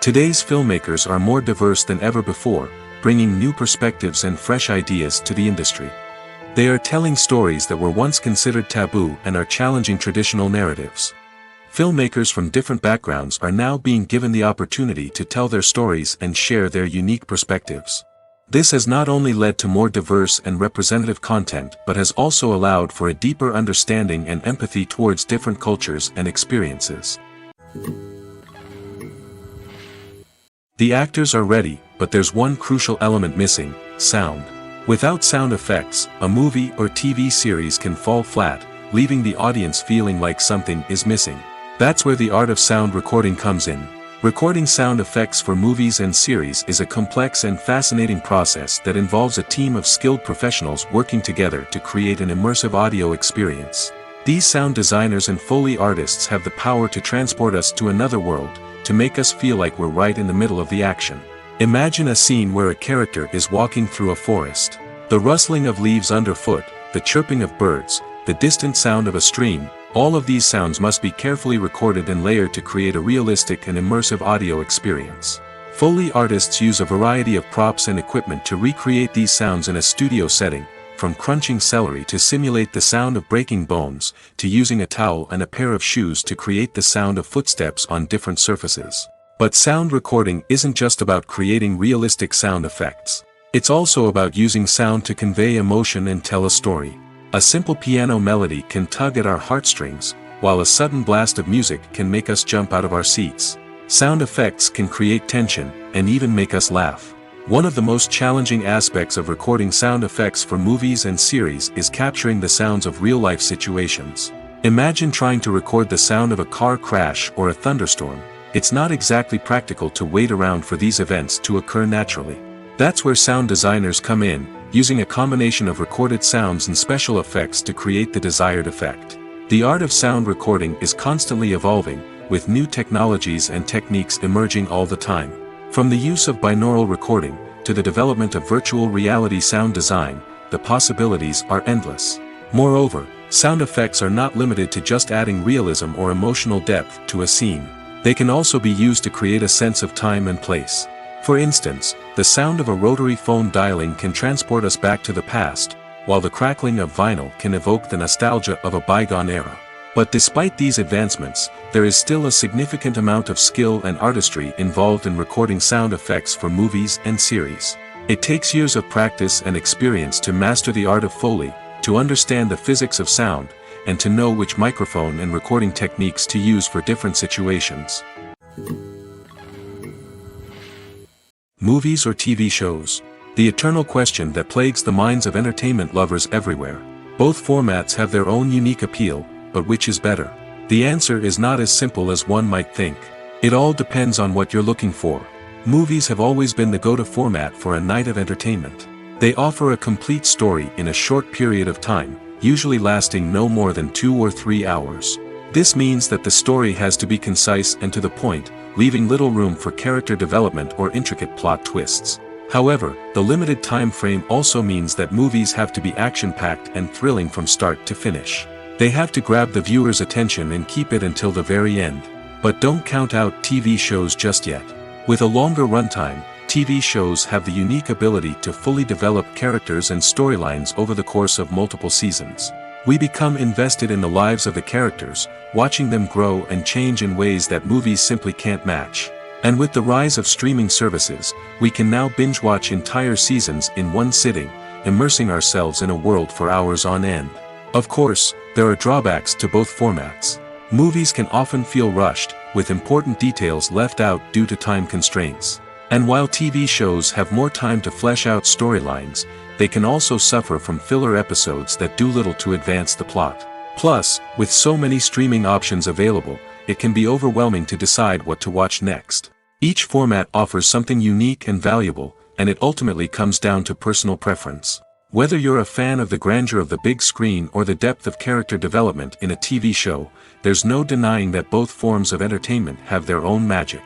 Speaker 2: Today's filmmakers are more diverse than ever before, bringing new perspectives and fresh ideas to the industry. They are telling stories that were once considered taboo and are challenging traditional narratives. Filmmakers from different backgrounds are now being given the opportunity to tell their stories and share their unique perspectives. This has not only led to more diverse and representative content but has also allowed for a deeper understanding and empathy towards different cultures and experiences. The actors are ready, but there's one crucial element missing: sound. Without sound effects, a movie or TV series can fall flat, leaving the audience feeling like something is missing. That's where the art of sound recording comes in. Recording sound effects for movies and series is a complex and fascinating process that involves a team of skilled professionals working together to create an immersive audio experience. These sound designers and Foley artists have the power to transport us to another world, to make us feel like we're right in the middle of the action. Imagine a scene where a character is walking through a forest. The rustling of leaves underfoot, the chirping of birds, the distant sound of a stream, all of these sounds must be carefully recorded and layered to create a realistic and immersive audio experience. Foley artists use a variety of props and equipment to recreate these sounds in a studio setting, from crunching celery to simulate the sound of breaking bones, to using a towel and a pair of shoes to create the sound of footsteps on different surfaces. But sound recording isn't just about creating realistic sound effects. It's also about using sound to convey emotion and tell a story. A simple piano melody can tug at our heartstrings, while a sudden blast of music can make us jump out of our seats. Sound effects can create tension, and even make us laugh. One of the most challenging aspects of recording sound effects for movies and series is capturing the sounds of real-life situations. Imagine trying to record the sound of a car crash or a thunderstorm. It's not exactly practical to wait around for these events to occur naturally. That's where sound designers come in, using a combination of recorded sounds and special effects to create the desired effect. The art of sound recording is constantly evolving, with new technologies and techniques emerging all the time. From the use of binaural recording, to the development of virtual reality sound design, the possibilities are endless. Moreover, sound effects are not limited to just adding realism or emotional depth to a scene. They can also be used to create a sense of time and place. For instance, the sound of a rotary phone dialing can transport us back to the past, while the crackling of vinyl can evoke the nostalgia of a bygone era. But despite these advancements, there is still a significant amount of skill and artistry involved in recording sound effects for movies and series. It takes years of practice and experience to master the art of Foley, to understand the physics of sound, and to know which microphone and recording techniques to use for different situations. Movies or TV shows? The eternal question that plagues the minds of entertainment lovers everywhere. Both formats have their own unique appeal, but which is better? The answer is not as simple as one might think. It all depends on what you're looking for. Movies have always been the go-to format for a night of entertainment. They offer a complete story in a short period of time, usually lasting no more than 2 or 3 hours. This means that the story has to be concise and to the point, leaving little room for character development or intricate plot twists. However, the limited time frame also means that movies have to be action-packed and thrilling from start to finish. They have to grab the viewer's attention and keep it until the very end. But don't count out TV shows just yet. With a longer runtime, TV shows have the unique ability to fully develop characters and storylines over the course of multiple seasons. We become invested in the lives of the characters, watching them grow and change in ways that movies simply can't match. And with the rise of streaming services, we can now binge-watch entire seasons in one sitting, immersing ourselves in a world for hours on end. Of course, there are drawbacks to both formats. Movies can often feel rushed, with important details left out due to time constraints. And while TV shows have more time to flesh out storylines, they can also suffer from filler episodes that do little to advance the plot. Plus, with so many streaming options available, it can be overwhelming to decide what to watch next. Each format offers something unique and valuable, and it ultimately comes down to personal preference. Whether you're a fan of the grandeur of the big screen or the depth of character development in a TV show, there's no denying that both forms of entertainment have their own magic.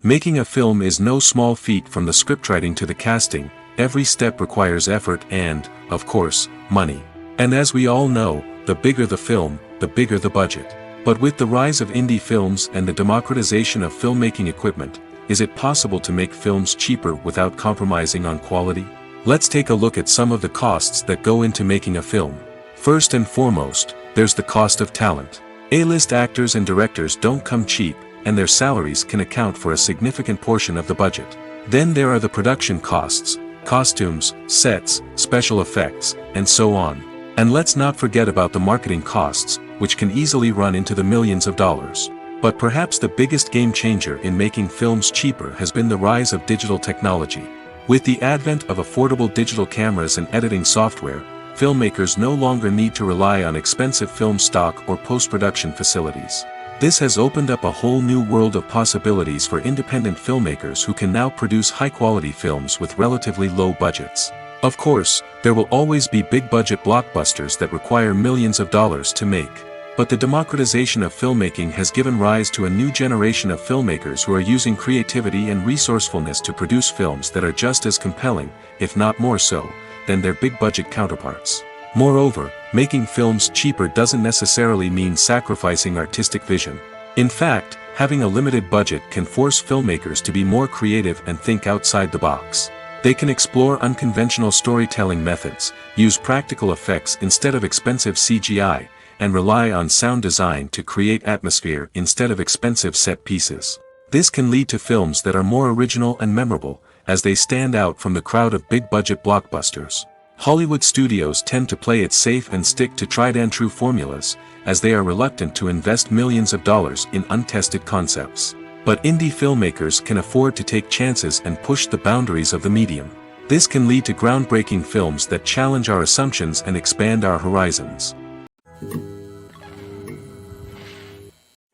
Speaker 2: Making a film is no small feat. From the scriptwriting to the casting, every step requires effort and, of course, money. And as we all know, the bigger the film, the bigger the budget. But with the rise of indie films and the democratization of filmmaking equipment, is it possible to make films cheaper without compromising on quality? Let's take a look at some of the costs that go into making a film. First and foremost, there's the cost of talent. A-list actors and directors don't come cheap, and their salaries can account for a significant portion of the budget. Then there are the production costs, costumes, sets, special effects, and so on. And let's not forget about the marketing costs, which can easily run into the millions of dollars. But perhaps the biggest game changer in making films cheaper has been the rise of digital technology. With the advent of affordable digital cameras and editing software, filmmakers no longer need to rely on expensive film stock or post-production facilities. This has opened up a whole new world of possibilities for independent filmmakers who can now produce high-quality films with relatively low budgets. Of course, there will always be big-budget blockbusters that require millions of dollars to make. But the democratization of filmmaking has given rise to a new generation of filmmakers who are using creativity and resourcefulness to produce films that are just as compelling, if not more so, than their big-budget counterparts. Moreover, making films cheaper doesn't necessarily mean sacrificing artistic vision. In fact, having a limited budget can force filmmakers to be more creative and think outside the box. They can explore unconventional storytelling methods, use practical effects instead of expensive CGI, and rely on sound design to create atmosphere instead of expensive set pieces. This can lead to films that are more original and memorable, as they stand out from the crowd of big-budget blockbusters. Hollywood studios tend to play it safe and stick to tried-and-true formulas, as they are reluctant to invest millions of dollars in untested concepts. But indie filmmakers can afford to take chances and push the boundaries of the medium. This can lead to groundbreaking films that challenge our assumptions and expand our horizons.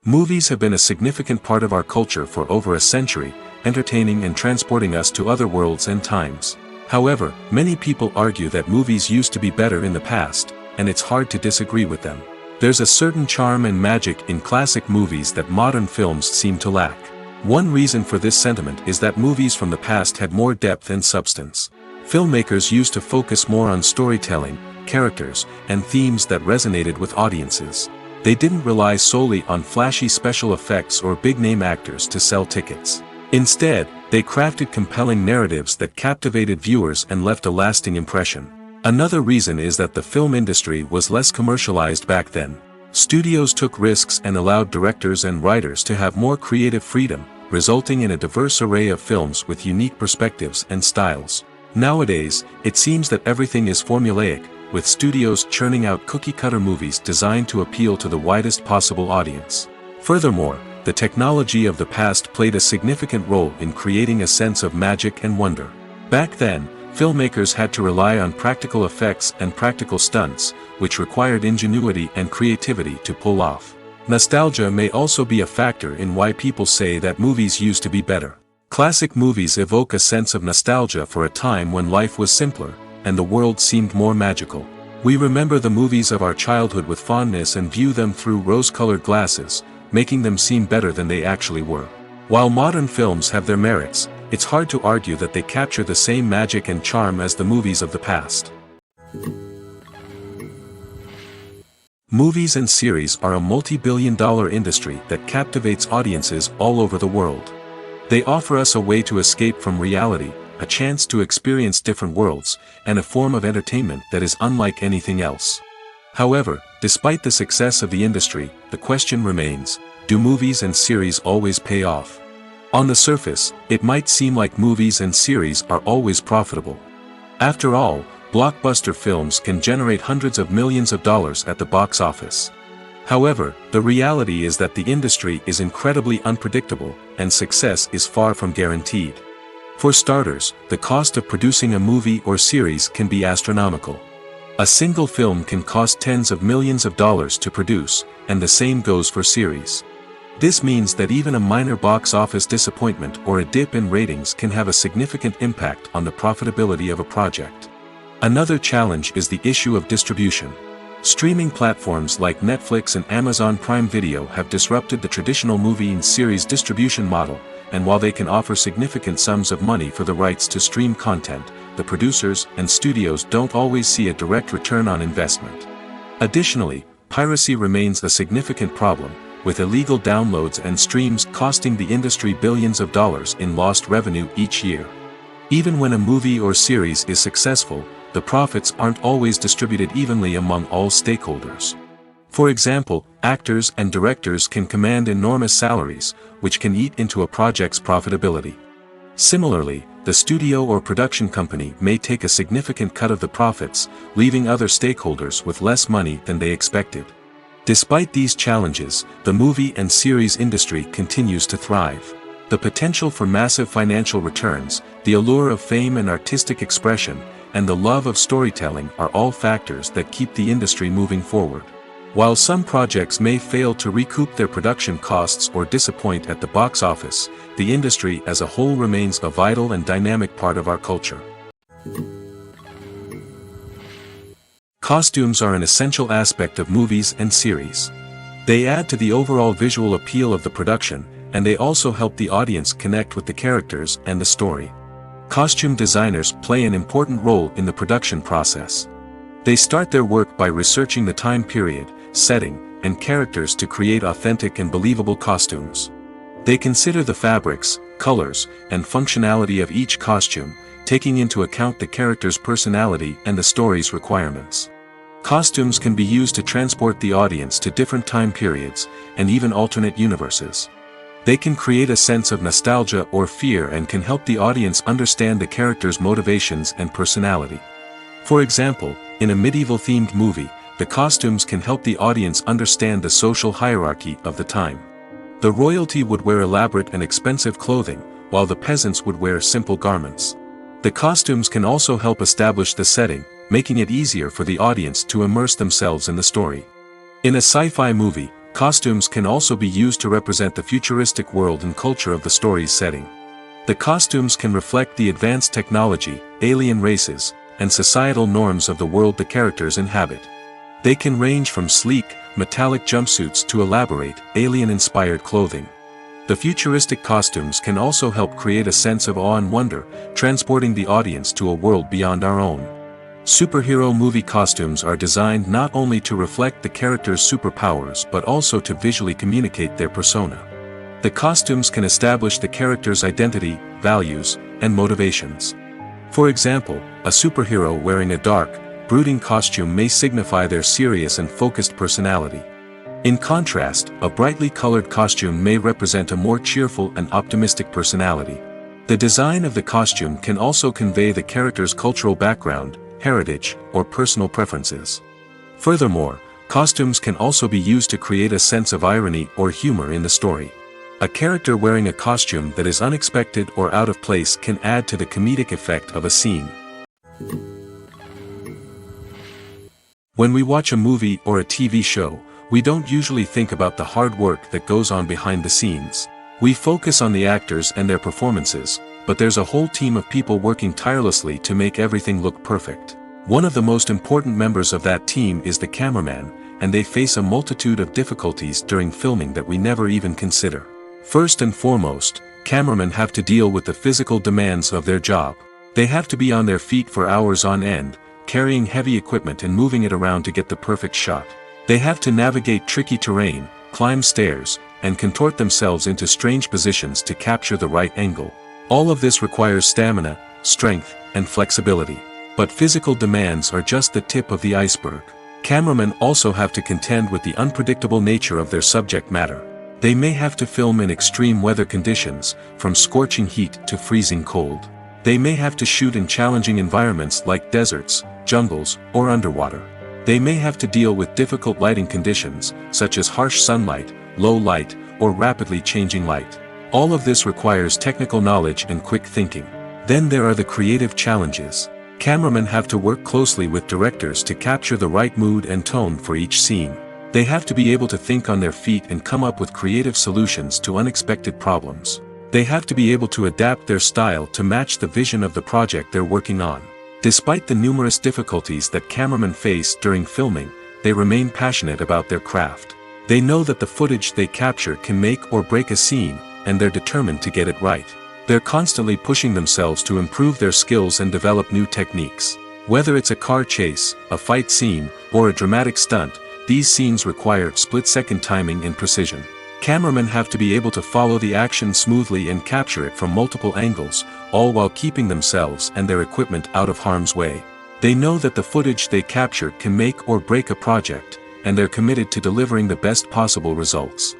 Speaker 2: Movies have been a significant part of our culture for over a century, entertaining and transporting us to other worlds and times. However, many people argue that movies used to be better in the past, and it's hard to disagree with them. There's a certain charm and magic in classic movies that modern films seem to lack. One reason for this sentiment is that movies from the past had more depth and substance. Filmmakers used to focus more on storytelling, characters, and themes that resonated with audiences. They didn't rely solely on flashy special effects or big-name actors to sell tickets. Instead, they crafted compelling narratives that captivated viewers and left a lasting impression. Another reason is that the film industry was less commercialized back then. Studios took risks and allowed directors and writers to have more creative freedom, resulting in a diverse array of films with unique perspectives and styles. Nowadays, it seems that everything is formulaic, with studios churning out cookie-cutter movies designed to appeal to the widest possible audience. Furthermore, the technology of the past played a significant role in creating a sense of magic and wonder. Back then, filmmakers had to rely on practical effects and practical stunts, which required ingenuity and creativity to pull off. Nostalgia may also be a factor in why people say that movies used to be better. Classic movies evoke a sense of nostalgia for a time when life was simpler, and the world seemed more magical. We remember the movies of our childhood with fondness and view them through rose-colored glasses, making them seem better than they actually were. While modern films have their merits, it's hard to argue that they capture the same magic and charm as the movies of the past. Movies and series are a multi-billion-dollar industry that captivates audiences all over the world. They offer us a way to escape from reality, a chance to experience different worlds, and a form of entertainment that is unlike anything else. However, despite the success of the industry, the question remains, do movies and series always pay off? On the surface, it might seem like movies and series are always profitable. After all, blockbuster films can generate hundreds of millions of dollars at the box office. However, the reality is that the industry is incredibly unpredictable, and success is far from guaranteed. For starters, the cost of producing a movie or series can be astronomical. A single film can cost tens of millions of dollars to produce, and the same goes for series. This means that even a minor box office disappointment or a dip in ratings can have a significant impact on the profitability of a project. Another challenge is the issue of distribution. Streaming platforms like Netflix and Amazon Prime Video have disrupted the traditional movie and series distribution model, and while they can offer significant sums of money for the rights to stream content, the producers and studios don't always see a direct return on investment. Additionally, piracy remains a significant problem, with illegal downloads and streams costing the industry billions of dollars in lost revenue each year. Even when a movie or series is successful, the profits aren't always distributed evenly among all stakeholders. For example, actors and directors can command enormous salaries, which can eat into a project's profitability. Similarly, the studio or production company may take a significant cut of the profits, leaving other stakeholders with less money than they expected. Despite these challenges, the movie and series industry continues to thrive. The potential for massive financial returns, the allure of fame and artistic expression, and the love of storytelling are all factors that keep the industry moving forward. While some projects may fail to recoup their production costs or disappoint at the box office, the industry as a whole remains a vital and dynamic part of our culture. Costumes are an essential aspect of movies and series. They add to the overall visual appeal of the production, and they also help the audience connect with the characters and the story. Costume designers play an important role in the production process. They start their work by researching the time period, setting, and characters to create authentic and believable costumes. They consider the fabrics, colors, and functionality of each costume, taking into account the character's personality and the story's requirements. Costumes can be used to transport the audience to different time periods, and even alternate universes. They can create a sense of nostalgia or fear and can help the audience understand the character's motivations and personality. For example, in a medieval-themed movie, the costumes can help the audience understand the social hierarchy of the time. The royalty would wear elaborate and expensive clothing, while the peasants would wear simple garments. The costumes can also help establish the setting, making it easier for the audience to immerse themselves in the story. In a sci-fi movie, costumes can also be used to represent the futuristic world and culture of the story's setting. The costumes can reflect the advanced technology, alien races, and societal norms of the world the characters inhabit. They can range from sleek, metallic jumpsuits to elaborate, alien-inspired clothing. The futuristic costumes can also help create a sense of awe and wonder, transporting the audience to a world beyond our own. Superhero movie costumes are designed not only to reflect the character's superpowers but also to visually communicate their persona. The costumes can establish the character's identity, values, and motivations. For example, a superhero wearing a dark, brooding costume may signify their serious and focused personality. In contrast, a brightly colored costume may represent a more cheerful and optimistic personality. The design of the costume can also convey the character's cultural background, heritage, or personal preferences. Furthermore, costumes can also be used to create a sense of irony or humor in the story. A character wearing a costume that is unexpected or out of place can add to the comedic effect of a scene. When we watch a movie or a TV show, we don't usually think about the hard work that goes on behind the scenes. We focus on the actors and their performances, but there's a whole team of people working tirelessly to make everything look perfect. One of the most important members of that team is the cameraman, and they face a multitude of difficulties during filming that we never even consider. First and foremost, cameramen have to deal with the physical demands of their job. They have to be on their feet for hours on end, carrying heavy equipment and moving it around to get the perfect shot. They have to navigate tricky terrain, climb stairs, and contort themselves into strange positions to capture the right angle. All of this requires stamina, strength, and flexibility. But physical demands are just the tip of the iceberg. Cameramen also have to contend with the unpredictable nature of their subject matter. They may have to film in extreme weather conditions, from scorching heat to freezing cold. They may have to shoot in challenging environments like deserts, jungles, or underwater. They may have to deal with difficult lighting conditions, such as harsh sunlight, low light, or rapidly changing light. All of this requires technical knowledge and quick thinking. Then there are the creative challenges. Cameramen have to work closely with directors to capture the right mood and tone for each scene. They have to be able to think on their feet and come up with creative solutions to unexpected problems. They have to be able to adapt their style to match the vision of the project they're working on. Despite the numerous difficulties that cameramen face during filming, they remain passionate about their craft. They know that the footage they capture can make or break a scene, and they're determined to get it right. They're constantly pushing themselves to improve their skills and develop new techniques. Whether it's a car chase, a fight scene, or a dramatic stunt, these scenes require split-second timing and precision. Cameramen have to be able to follow the action smoothly and capture it from multiple angles, all while keeping themselves and their equipment out of harm's way. They know that the footage they capture can make or break a project, and they're committed to delivering the best possible results.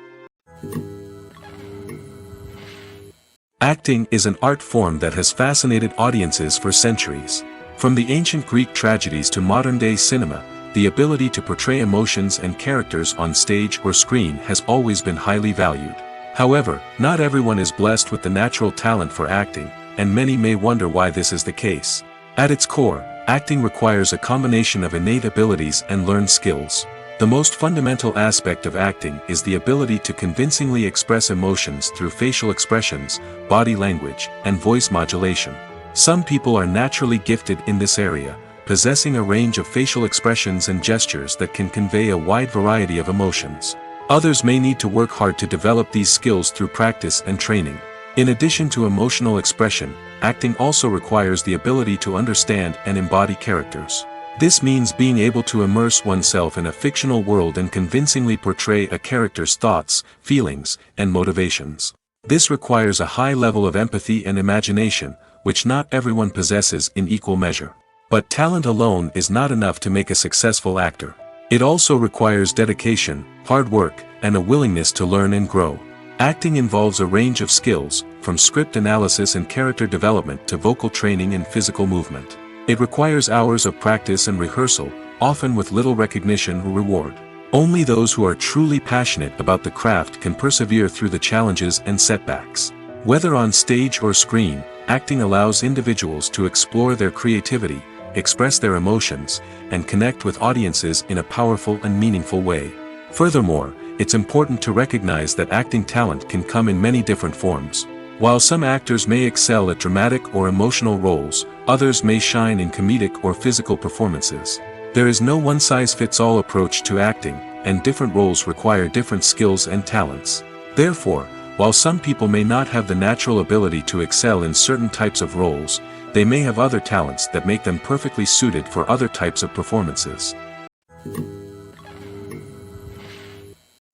Speaker 2: Acting is an art form that has fascinated audiences for centuries. From the ancient Greek tragedies to modern-day cinema, the ability to portray emotions and characters on stage or screen has always been highly valued. However, not everyone is blessed with the natural talent for acting, and many may wonder why this is the case. At its core, acting requires a combination of innate abilities and learned skills. The most fundamental aspect of acting is the ability to convincingly express emotions through facial expressions, body language, and voice modulation. Some people are naturally gifted in this area, possessing a range of facial expressions and gestures that can convey a wide variety of emotions. Others may need to work hard to develop these skills through practice and training. In addition to emotional expression, acting also requires the ability to understand and embody characters. This means being able to immerse oneself in a fictional world and convincingly portray a character's thoughts, feelings, and motivations. This requires a high level of empathy and imagination, which not everyone possesses in equal measure. But talent alone is not enough to make a successful actor. It also requires dedication, hard work, and a willingness to learn and grow. Acting involves a range of skills, from script analysis and character development to vocal training and physical movement. It requires hours of practice and rehearsal, often with little recognition or reward. Only those who are truly passionate about the craft can persevere through the challenges and setbacks. Whether on stage or screen, acting allows individuals to explore their creativity, express their emotions, and connect with audiences in a powerful and meaningful way. Furthermore, it's important to recognize that acting talent can come in many different forms. While some actors may excel at dramatic or emotional roles, others may shine in comedic or physical performances. There is no one-size-fits-all approach to acting, and different roles require different skills and talents. Therefore, while some people may not have the natural ability to excel in certain types of roles, they may have other talents that make them perfectly suited for other types of performances.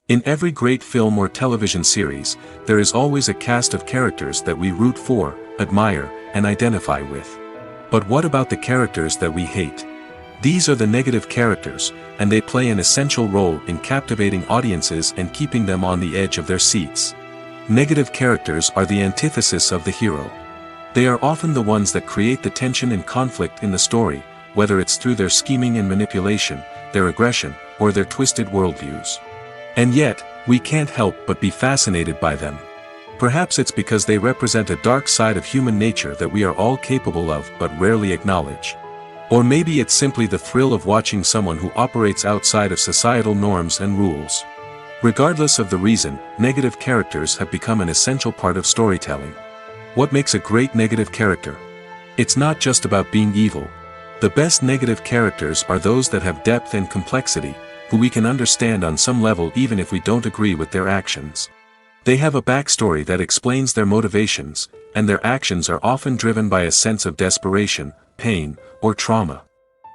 Speaker 2: In every great film or television series, there is always a cast of characters that we root for, admire, and identify with. But what about the characters that we hate? These are the negative characters, and they play an essential role in captivating audiences and keeping them on the edge of their seats. Negative characters are the antithesis of the hero. They are often the ones that create the tension and conflict in the story, whether it's through their scheming and manipulation, their aggression, or their twisted worldviews. And yet, we can't help but be fascinated by them. Perhaps it's because they represent a dark side of human nature that we are all capable of but rarely acknowledge. Or maybe it's simply the thrill of watching someone who operates outside of societal norms and rules. Regardless of the reason, negative characters have become an essential part of storytelling. What makes a great negative character? It's not just about being evil. The best negative characters are those that have depth and complexity, who we can understand on some level even if we don't agree with their actions. They have a backstory that explains their motivations, and their actions are often driven by a sense of desperation, pain, or trauma.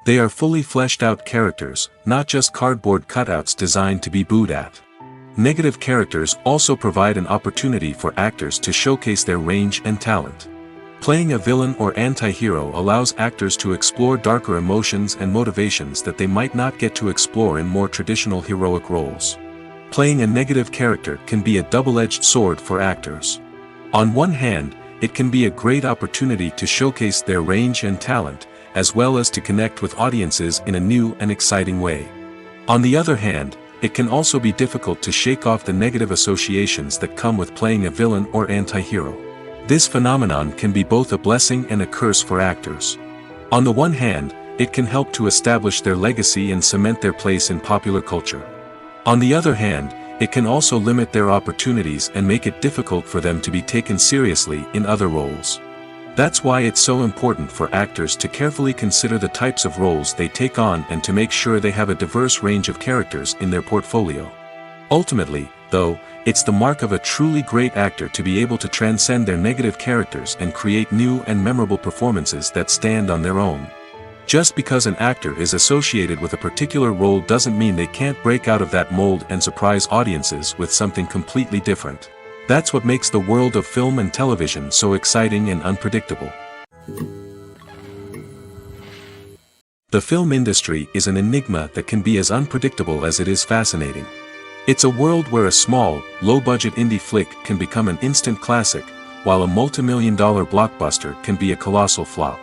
Speaker 2: They are fully fleshed out characters, not just cardboard cutouts designed to be booed at. Negative characters also provide an opportunity for actors to showcase their range and talent. Playing a villain or anti-hero allows actors to explore darker emotions and motivations that they might not get to explore in more traditional heroic roles. Playing a negative character can be a double-edged sword for actors. On one hand, it can be a great opportunity to showcase their range and talent, as well as to connect with audiences in a new and exciting way. On the other hand, it can also be difficult to shake off the negative associations that come with playing a villain or anti-hero. This phenomenon can be both a blessing and a curse for actors. On the one hand, it can help to establish their legacy and cement their place in popular culture. On the other hand, it can also limit their opportunities and make it difficult for them to be taken seriously in other roles. That's why it's so important for actors to carefully consider the types of roles they take on and to make sure they have a diverse range of characters in their portfolio. Ultimately, though, it's the mark of a truly great actor to be able to transcend their negative characters and create new and memorable performances that stand on their own. Just because an actor is associated with a particular role doesn't mean they can't break out of that mold and surprise audiences with something completely different. That's what makes the world of film and television so exciting and unpredictable. The film industry is an enigma that can be as unpredictable as it is fascinating. It's a world where a small, low-budget indie flick can become an instant classic, while a multi-million-dollar blockbuster can be a colossal flop.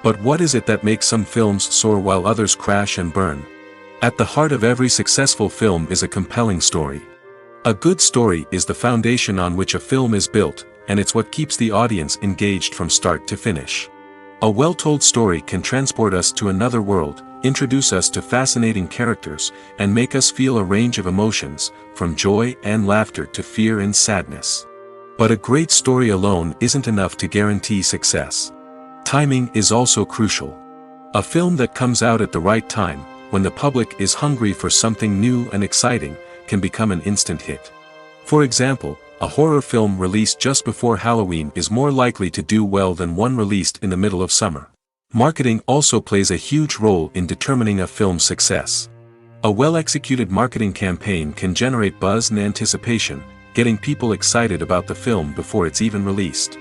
Speaker 2: But what is it that makes some films soar while others crash and burn? At the heart of every successful film is a compelling story. A good story is the foundation on which a film is built, and it's what keeps the audience engaged from start to finish. A well-told story can transport us to another world, introduce us to fascinating characters, and make us feel a range of emotions, from joy and laughter to fear and sadness. But a great story alone isn't enough to guarantee success. Timing is also crucial. A film that comes out at the right time, when the public is hungry for something new and exciting, can become an instant hit. For example, a horror film released just before Halloween is more likely to do well than one released in the middle of summer. Marketing also plays a huge role in determining a film's success. A well-executed marketing campaign can generate buzz and anticipation, getting people excited about the film before it's even released.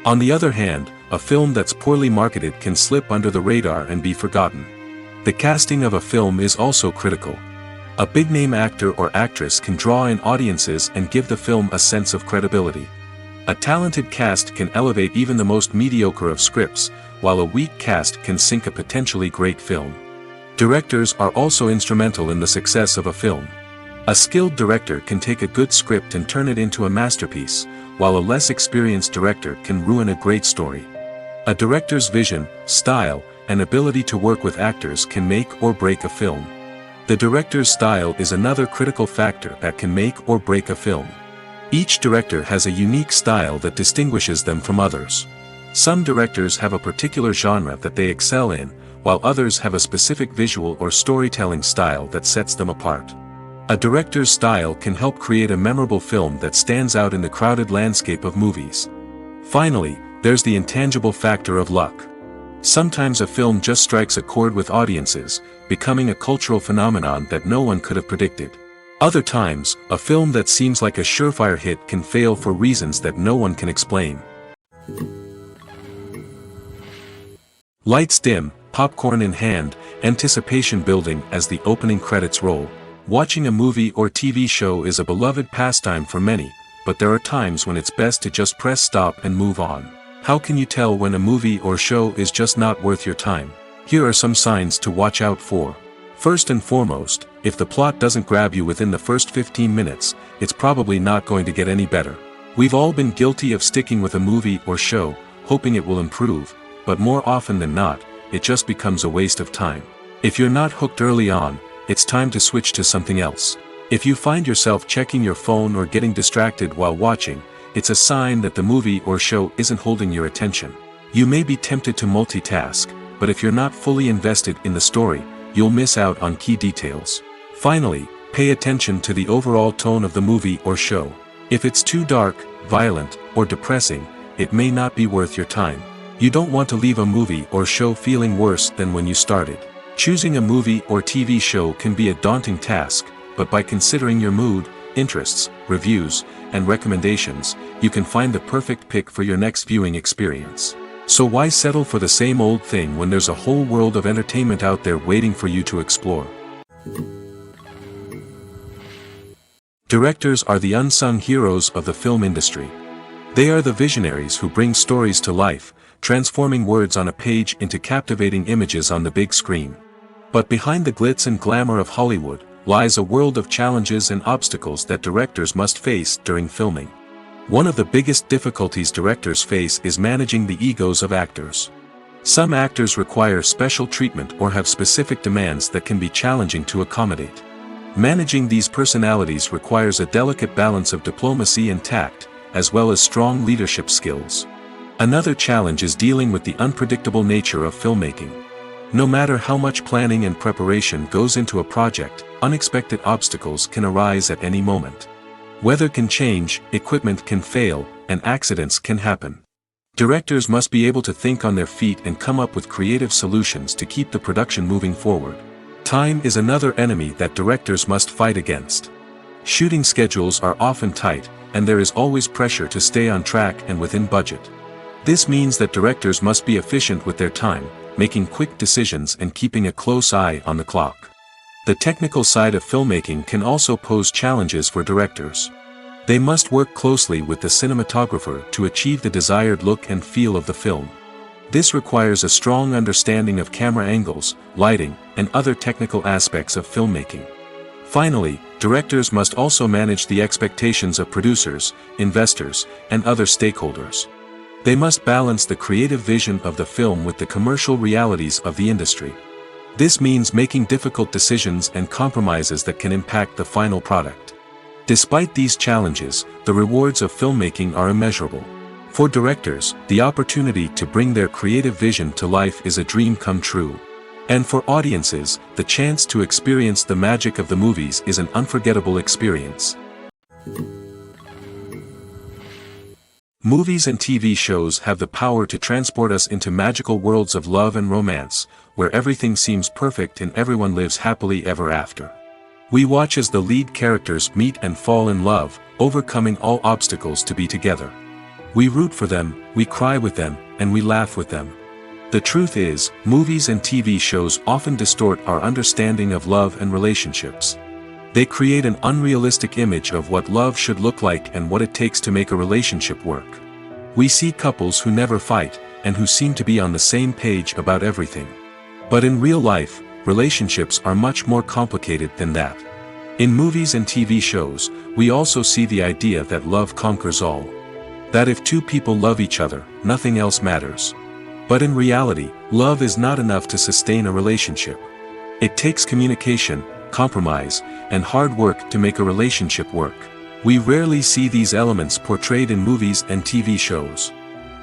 Speaker 2: On the other hand, a film that's poorly marketed can slip under the radar and be forgotten. The casting of a film is also critical. A big-name actor or actress can draw in audiences and give the film a sense of credibility. A talented cast can elevate even the most mediocre of scripts, while a weak cast can sink a potentially great film. Directors are also instrumental in the success of a film. A skilled director can take a good script and turn it into a masterpiece, while a less experienced director can ruin a great story. A director's vision, style, and ability to work with actors can make or break a film. The director's style is another critical factor that can make or break a film. Each director has a unique style that distinguishes them from others. Some directors have a particular genre that they excel in, while others have a specific visual or storytelling style that sets them apart. A director's style can help create a memorable film that stands out in the crowded landscape of movies. Finally, there's the intangible factor of luck. Sometimes a film just strikes a chord with audiences, becoming a cultural phenomenon that no one could have predicted. Other times, a film that seems like a surefire hit can fail for reasons that no one can explain. Lights dim, popcorn in hand, anticipation building as the opening credits roll. Watching a movie or TV show is a beloved pastime for many, but there are times when it's best to just press stop and move on. How can you tell when a movie or show is just not worth your time? Here are some signs to watch out for. First and foremost, if the plot doesn't grab you within the first 15 minutes, it's probably not going to get any better. We've all been guilty of sticking with a movie or show, hoping it will improve, but more often than not, it just becomes a waste of time. If you're not hooked early on, it's time to switch to something else. If you find yourself checking your phone or getting distracted while watching, it's a sign that the movie or show isn't holding your attention. You may be tempted to multitask, but if you're not fully invested in the story, you'll miss out on key details. Finally, pay attention to the overall tone of the movie or show. If it's too dark, violent, or depressing, it may not be worth your time. You don't want to leave a movie or show feeling worse than when you started. Choosing a movie or TV show can be a daunting task, but by considering your mood, interests, reviews, and recommendations, you can find the perfect pick for your next viewing experience. So why settle for the same old thing when there's a whole world of entertainment out there waiting for you to explore? Directors are the unsung heroes of the film industry. They are the visionaries who bring stories to life, transforming words on a page into captivating images on the big screen. But behind the glitz and glamour of Hollywood, lies a world of challenges and obstacles that directors must face during filming. One of the biggest difficulties directors face is managing the egos of actors. Some actors require special treatment or have specific demands that can be challenging to accommodate. Managing these personalities requires a delicate balance of diplomacy and tact, as well as strong leadership skills. Another challenge is dealing with the unpredictable nature of filmmaking. No matter how much planning and preparation goes into a project, unexpected obstacles can arise at any moment. Weather can change, equipment can fail, and accidents can happen. Directors must be able to think on their feet and come up with creative solutions to keep the production moving forward. Time is another enemy that directors must fight against. Shooting schedules are often tight, and there is always pressure to stay on track and within budget. This means that directors must be efficient with their time, making quick decisions and keeping a close eye on the clock. The technical side of filmmaking can also pose challenges for directors. They must work closely with the cinematographer to achieve the desired look and feel of the film. This requires a strong understanding of camera angles, lighting, and other technical aspects of filmmaking. Finally, directors must also manage the expectations of producers, investors, and other stakeholders. They must balance the creative vision of the film with the commercial realities of the industry. This means making difficult decisions and compromises that can impact the final product. Despite these challenges, the rewards of filmmaking are immeasurable. For directors, the opportunity to bring their creative vision to life is a dream come true. And for audiences, the chance to experience the magic of the movies is an unforgettable experience. Movies and TV shows have the power to transport us into magical worlds of love and romance, where everything seems perfect and everyone lives happily ever after. We watch as the lead characters meet and fall in love, overcoming all obstacles to be together. We root for them, we cry with them, and we laugh with them. The truth is, movies and TV shows often distort our understanding of love and relationships. They create an unrealistic image of what love should look like and what it takes to make a relationship work. We see couples who never fight, and who seem to be on the same page about everything. But in real life, relationships are much more complicated than that. In movies and TV shows, we also see the idea that love conquers all. That if two people love each other, nothing else matters. But in reality, love is not enough to sustain a relationship. It takes communication, compromise, and hard work to make a relationship work. We rarely see these elements portrayed in movies and TV shows.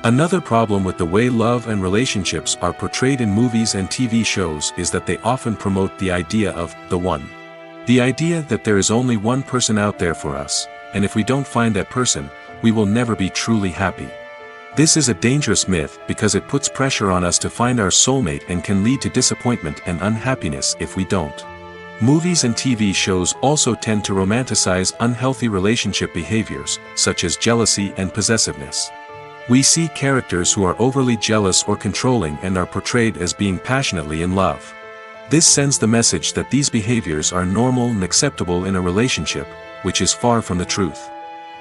Speaker 2: Another problem with the way love and relationships are portrayed in movies and TV shows is that they often promote the idea of the one. The idea that there is only one person out there for us, and if we don't find that person, we will never be truly happy. This is a dangerous myth because it puts pressure on us to find our soulmate and can lead to disappointment and unhappiness if we don't. Movies and TV shows also tend to romanticize unhealthy relationship behaviors, such as jealousy and possessiveness. We see characters who are overly jealous or controlling and are portrayed as being passionately in love. This sends the message that these behaviors are normal and acceptable in a relationship, which is far from the truth.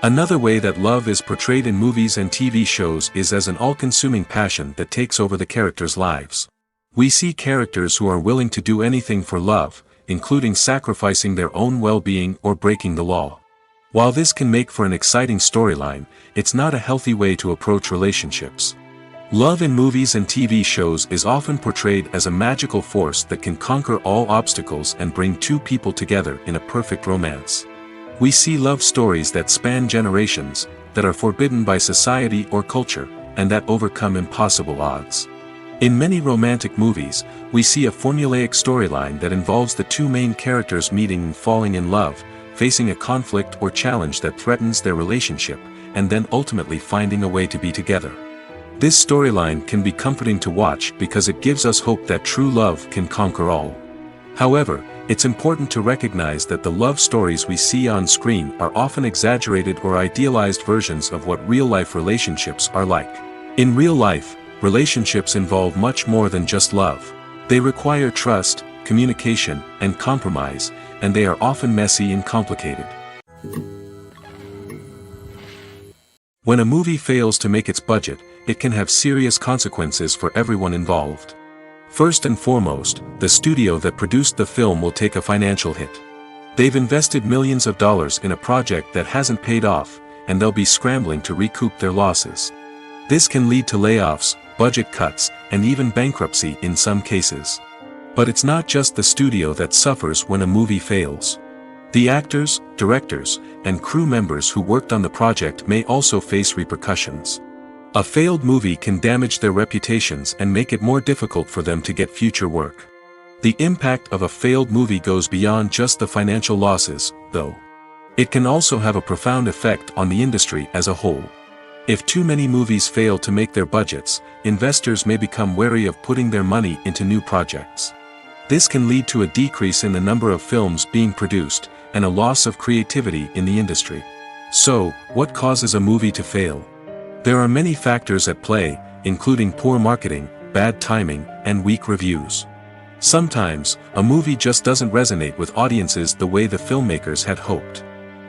Speaker 2: Another way that love is portrayed in movies and TV shows is as an all-consuming passion that takes over the characters' lives. We see characters who are willing to do anything for love, including sacrificing their own well-being or breaking the law. While this can make for an exciting storyline, it's not a healthy way to approach relationships. Love in movies and TV shows is often portrayed as a magical force that can conquer all obstacles and bring two people together in a perfect romance. We see love stories that span generations, that are forbidden by society or culture, and that overcome impossible odds. In many romantic movies, we see a formulaic storyline that involves the two main characters meeting and falling in love, facing a conflict or challenge that threatens their relationship, and then ultimately finding a way to be together. This storyline can be comforting to watch because it gives us hope that true love can conquer all. However, it's important to recognize that the love stories we see on screen are often exaggerated or idealized versions of what real-life relationships are like. In real life, relationships involve much more than just love. They require trust, communication, and compromise, and they are often messy and complicated. When a movie fails to make its budget, it can have serious consequences for everyone involved. First and foremost, the studio that produced the film will take a financial hit. They've invested millions of dollars in a project that hasn't paid off, and they'll be scrambling to recoup their losses. This can lead to layoffs, budget cuts, and even bankruptcy in some cases. But it's not just the studio that suffers when a movie fails. The actors, directors, and crew members who worked on the project may also face repercussions. A failed movie can damage their reputations and make it more difficult for them to get future work. The impact of a failed movie goes beyond just the financial losses, though. It can also have a profound effect on the industry as a whole. If too many movies fail to make their budgets, investors may become wary of putting their money into new projects. This can lead to a decrease in the number of films being produced, and a loss of creativity in the industry. So, what causes a movie to fail? There are many factors at play, including poor marketing, bad timing, and weak reviews. Sometimes, a movie just doesn't resonate with audiences the way the filmmakers had hoped.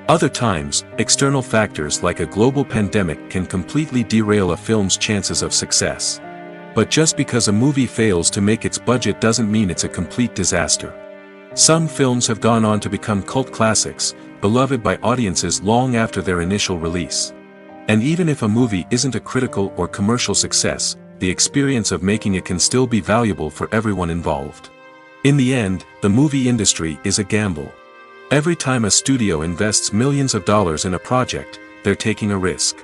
Speaker 2: Other times, external factors like a global pandemic can completely derail a film's chances of success. But just because a movie fails to make its budget doesn't mean it's a complete disaster. Some films have gone on to become cult classics, beloved by audiences long after their initial release. And even if a movie isn't a critical or commercial success, the experience of making it can still be valuable for everyone involved. In the end, the movie industry is a gamble. Every time a studio invests millions of dollars in a project, they're taking a risk.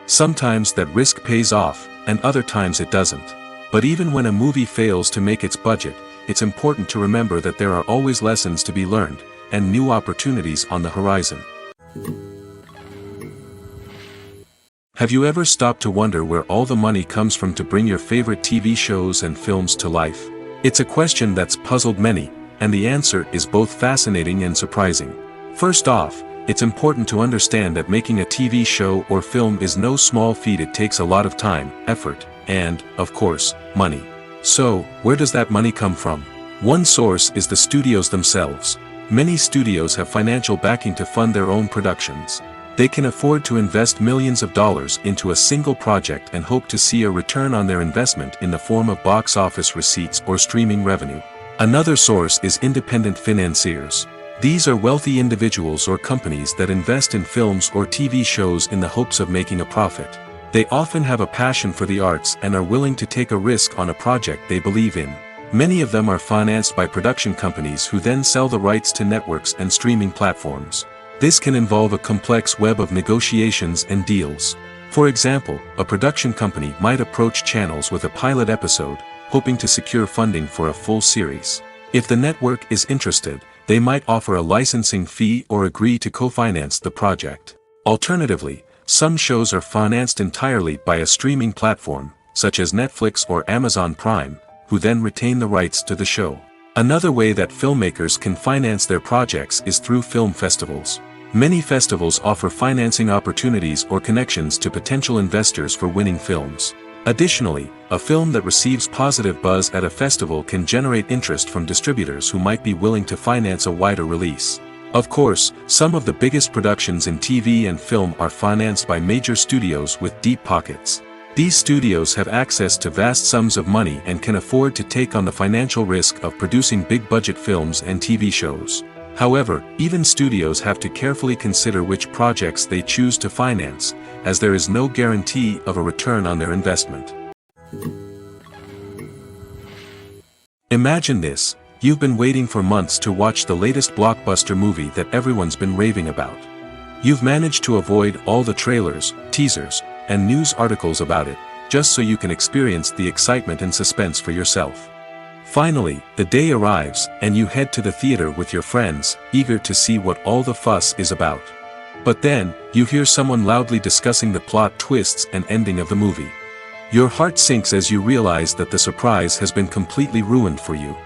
Speaker 2: Sometimes that risk pays off, and other times it doesn't. But even when a movie fails to make its budget, it's important to remember that there are always lessons to be learned, and new opportunities on the horizon. Have you ever stopped to wonder where all the money comes from to bring your favorite TV shows and films to life? It's a question that's puzzled many, and the answer is both fascinating and surprising. First off, it's important to understand that making a TV show or film is no small feat. It takes a lot of time, effort, and, of course, money. So, where does that money come from? One source is the studios themselves. Many studios have financial backing to fund their own productions. They can afford to invest millions of dollars into a single project and hope to see a return on their investment in the form of box office receipts or streaming revenue. Another source is independent financiers. These are wealthy individuals or companies that invest in films or TV shows in the hopes of making a profit. They often have a passion for the arts and are willing to take a risk on a project they believe in. Many of them are financed by production companies who then sell the rights to networks and streaming platforms. This can involve a complex web of negotiations and deals. For example, a production company might approach channels with a pilot episode, hoping to secure funding for a full series. If the network is interested, they might offer a licensing fee or agree to co-finance the project. Alternatively, some shows are financed entirely by a streaming platform, such as Netflix or Amazon Prime, who then retain the rights to the show. Another way that filmmakers can finance their projects is through film festivals. Many festivals offer financing opportunities or connections to potential investors for winning films. Additionally, a film that receives positive buzz at a festival can generate interest from distributors who might be willing to finance a wider release. Of course, some of the biggest productions in TV and film are financed by major studios with deep pockets. These studios have access to vast sums of money and can afford to take on the financial risk of producing big-budget films and TV shows. However, even studios have to carefully consider which projects they choose to finance, as there is no guarantee of a return on their investment. Imagine this: you've been waiting for months to watch the latest blockbuster movie that everyone's been raving about. You've managed to avoid all the trailers, teasers, and news articles about it, just so you can experience the excitement and suspense for yourself. Finally, the day arrives, and you head to the theater with your friends, eager to see what all the fuss is about. But then, you hear someone loudly discussing the plot twists and ending of the movie. Your heart sinks as you realize that the surprise has been completely ruined for you.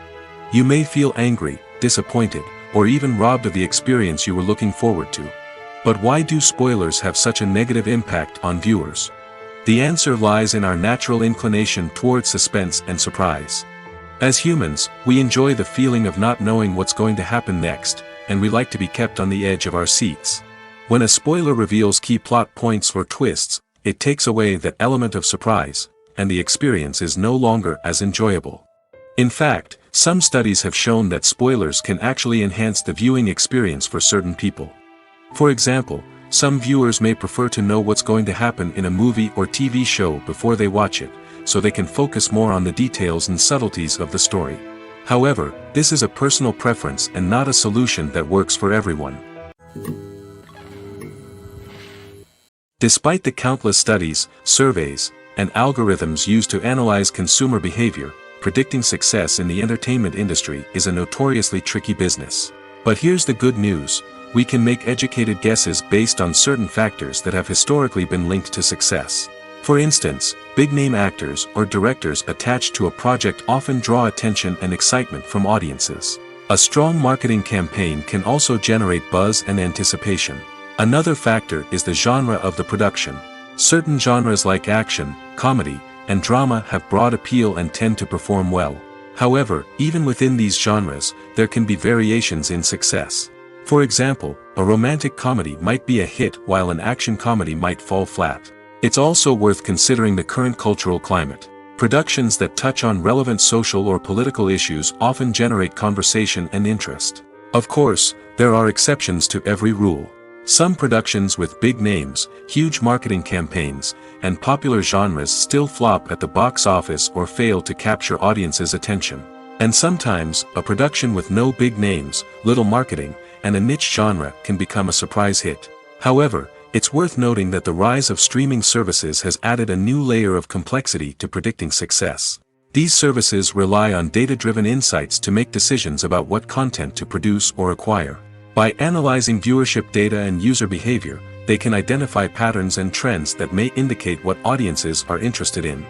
Speaker 2: You may feel angry, disappointed, or even robbed of the experience you were looking forward to. But why do spoilers have such a negative impact on viewers? The answer lies in our natural inclination toward suspense and surprise. As humans, we enjoy the feeling of not knowing what's going to happen next, and we like to be kept on the edge of our seats. When a spoiler reveals key plot points or twists, it takes away that element of surprise, and the experience is no longer as enjoyable. In fact, some studies have shown that spoilers can actually enhance the viewing experience for certain people. For example, some viewers may prefer to know what's going to happen in a movie or TV show before they watch it, so they can focus more on the details and subtleties of the story. However, this is a personal preference and not a solution that works for everyone. Despite the countless studies, surveys, and algorithms used to analyze consumer behavior, predicting success in the entertainment industry is a notoriously tricky business. But here's the good news: we can make educated guesses based on certain factors that have historically been linked to success. For instance, big-name actors or directors attached to a project often draw attention and excitement from audiences. A strong marketing campaign can also generate buzz and anticipation. Another factor is the genre of the production. Certain genres like action, comedy, and drama have broad appeal and tend to perform well. However, even within these genres, there can be variations in success. For example, a romantic comedy might be a hit while an action comedy might fall flat. It's also worth considering the current cultural climate. Productions that touch on relevant social or political issues often generate conversation and interest. Of course, there are exceptions to every rule. Some productions with big names, huge marketing campaigns, and popular genres still flop at the box office or fail to capture audiences' attention. And sometimes, a production with no big names, little marketing, and a niche genre can become a surprise hit. However, it's worth noting that the rise of streaming services has added a new layer of complexity to predicting success. These services rely on data-driven insights to make decisions about what content to produce or acquire. By analyzing viewership data and user behavior, they can identify patterns and trends that may indicate what audiences are interested in.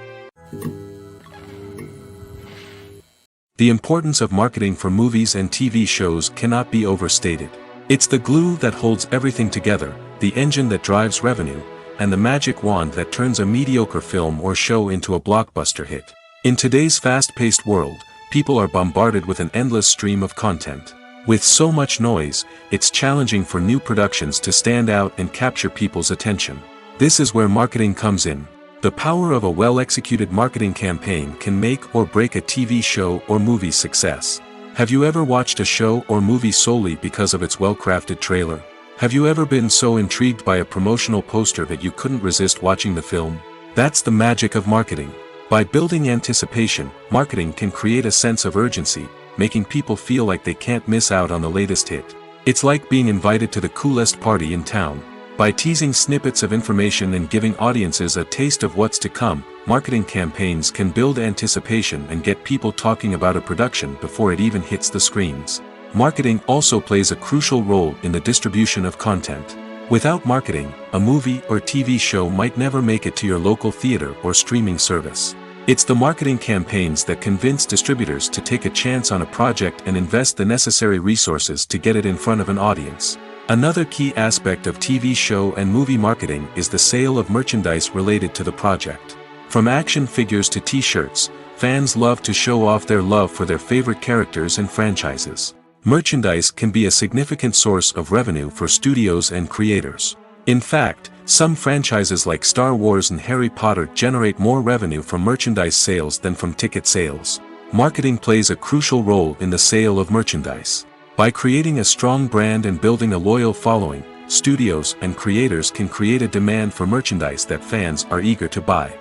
Speaker 2: The importance of marketing for movies and TV shows cannot be overstated. It's the glue that holds everything together, the engine that drives revenue, and the magic wand that turns a mediocre film or show into a blockbuster hit. In today's fast-paced world, people are bombarded with an endless stream of content. With so much noise, it's challenging for new productions to stand out and capture people's attention. This is where marketing comes in. The power of a well-executed marketing campaign can make or break a TV show or movie's success. Have you ever watched a show or movie solely because of its well-crafted trailer? Have you ever been so intrigued by a promotional poster that you couldn't resist watching the film? That's the magic of marketing. By building anticipation, marketing can create a sense of urgency, making people feel like they can't miss out on the latest hit. It's like being invited to the coolest party in town. By teasing snippets of information and giving audiences a taste of what's to come, marketing campaigns can build anticipation and get people talking about a production before it even hits the screens. Marketing also plays a crucial role in the distribution of content. Without marketing, a movie or TV show might never make it to your local theater or streaming service. It's the marketing campaigns that convince distributors to take a chance on a project and invest the necessary resources to get it in front of an audience. Another key aspect of TV show and movie marketing is the sale of merchandise related to the project. From action figures to t-shirts, fans love to show off their love for their favorite characters and franchises. Merchandise can be a significant source of revenue for studios and creators. In fact, some franchises like Star Wars and Harry Potter generate more revenue from merchandise sales than from ticket sales. Marketing plays a crucial role in the sale of merchandise. By creating a strong brand and building a loyal following, studios and creators can create a demand for merchandise that fans are eager to buy.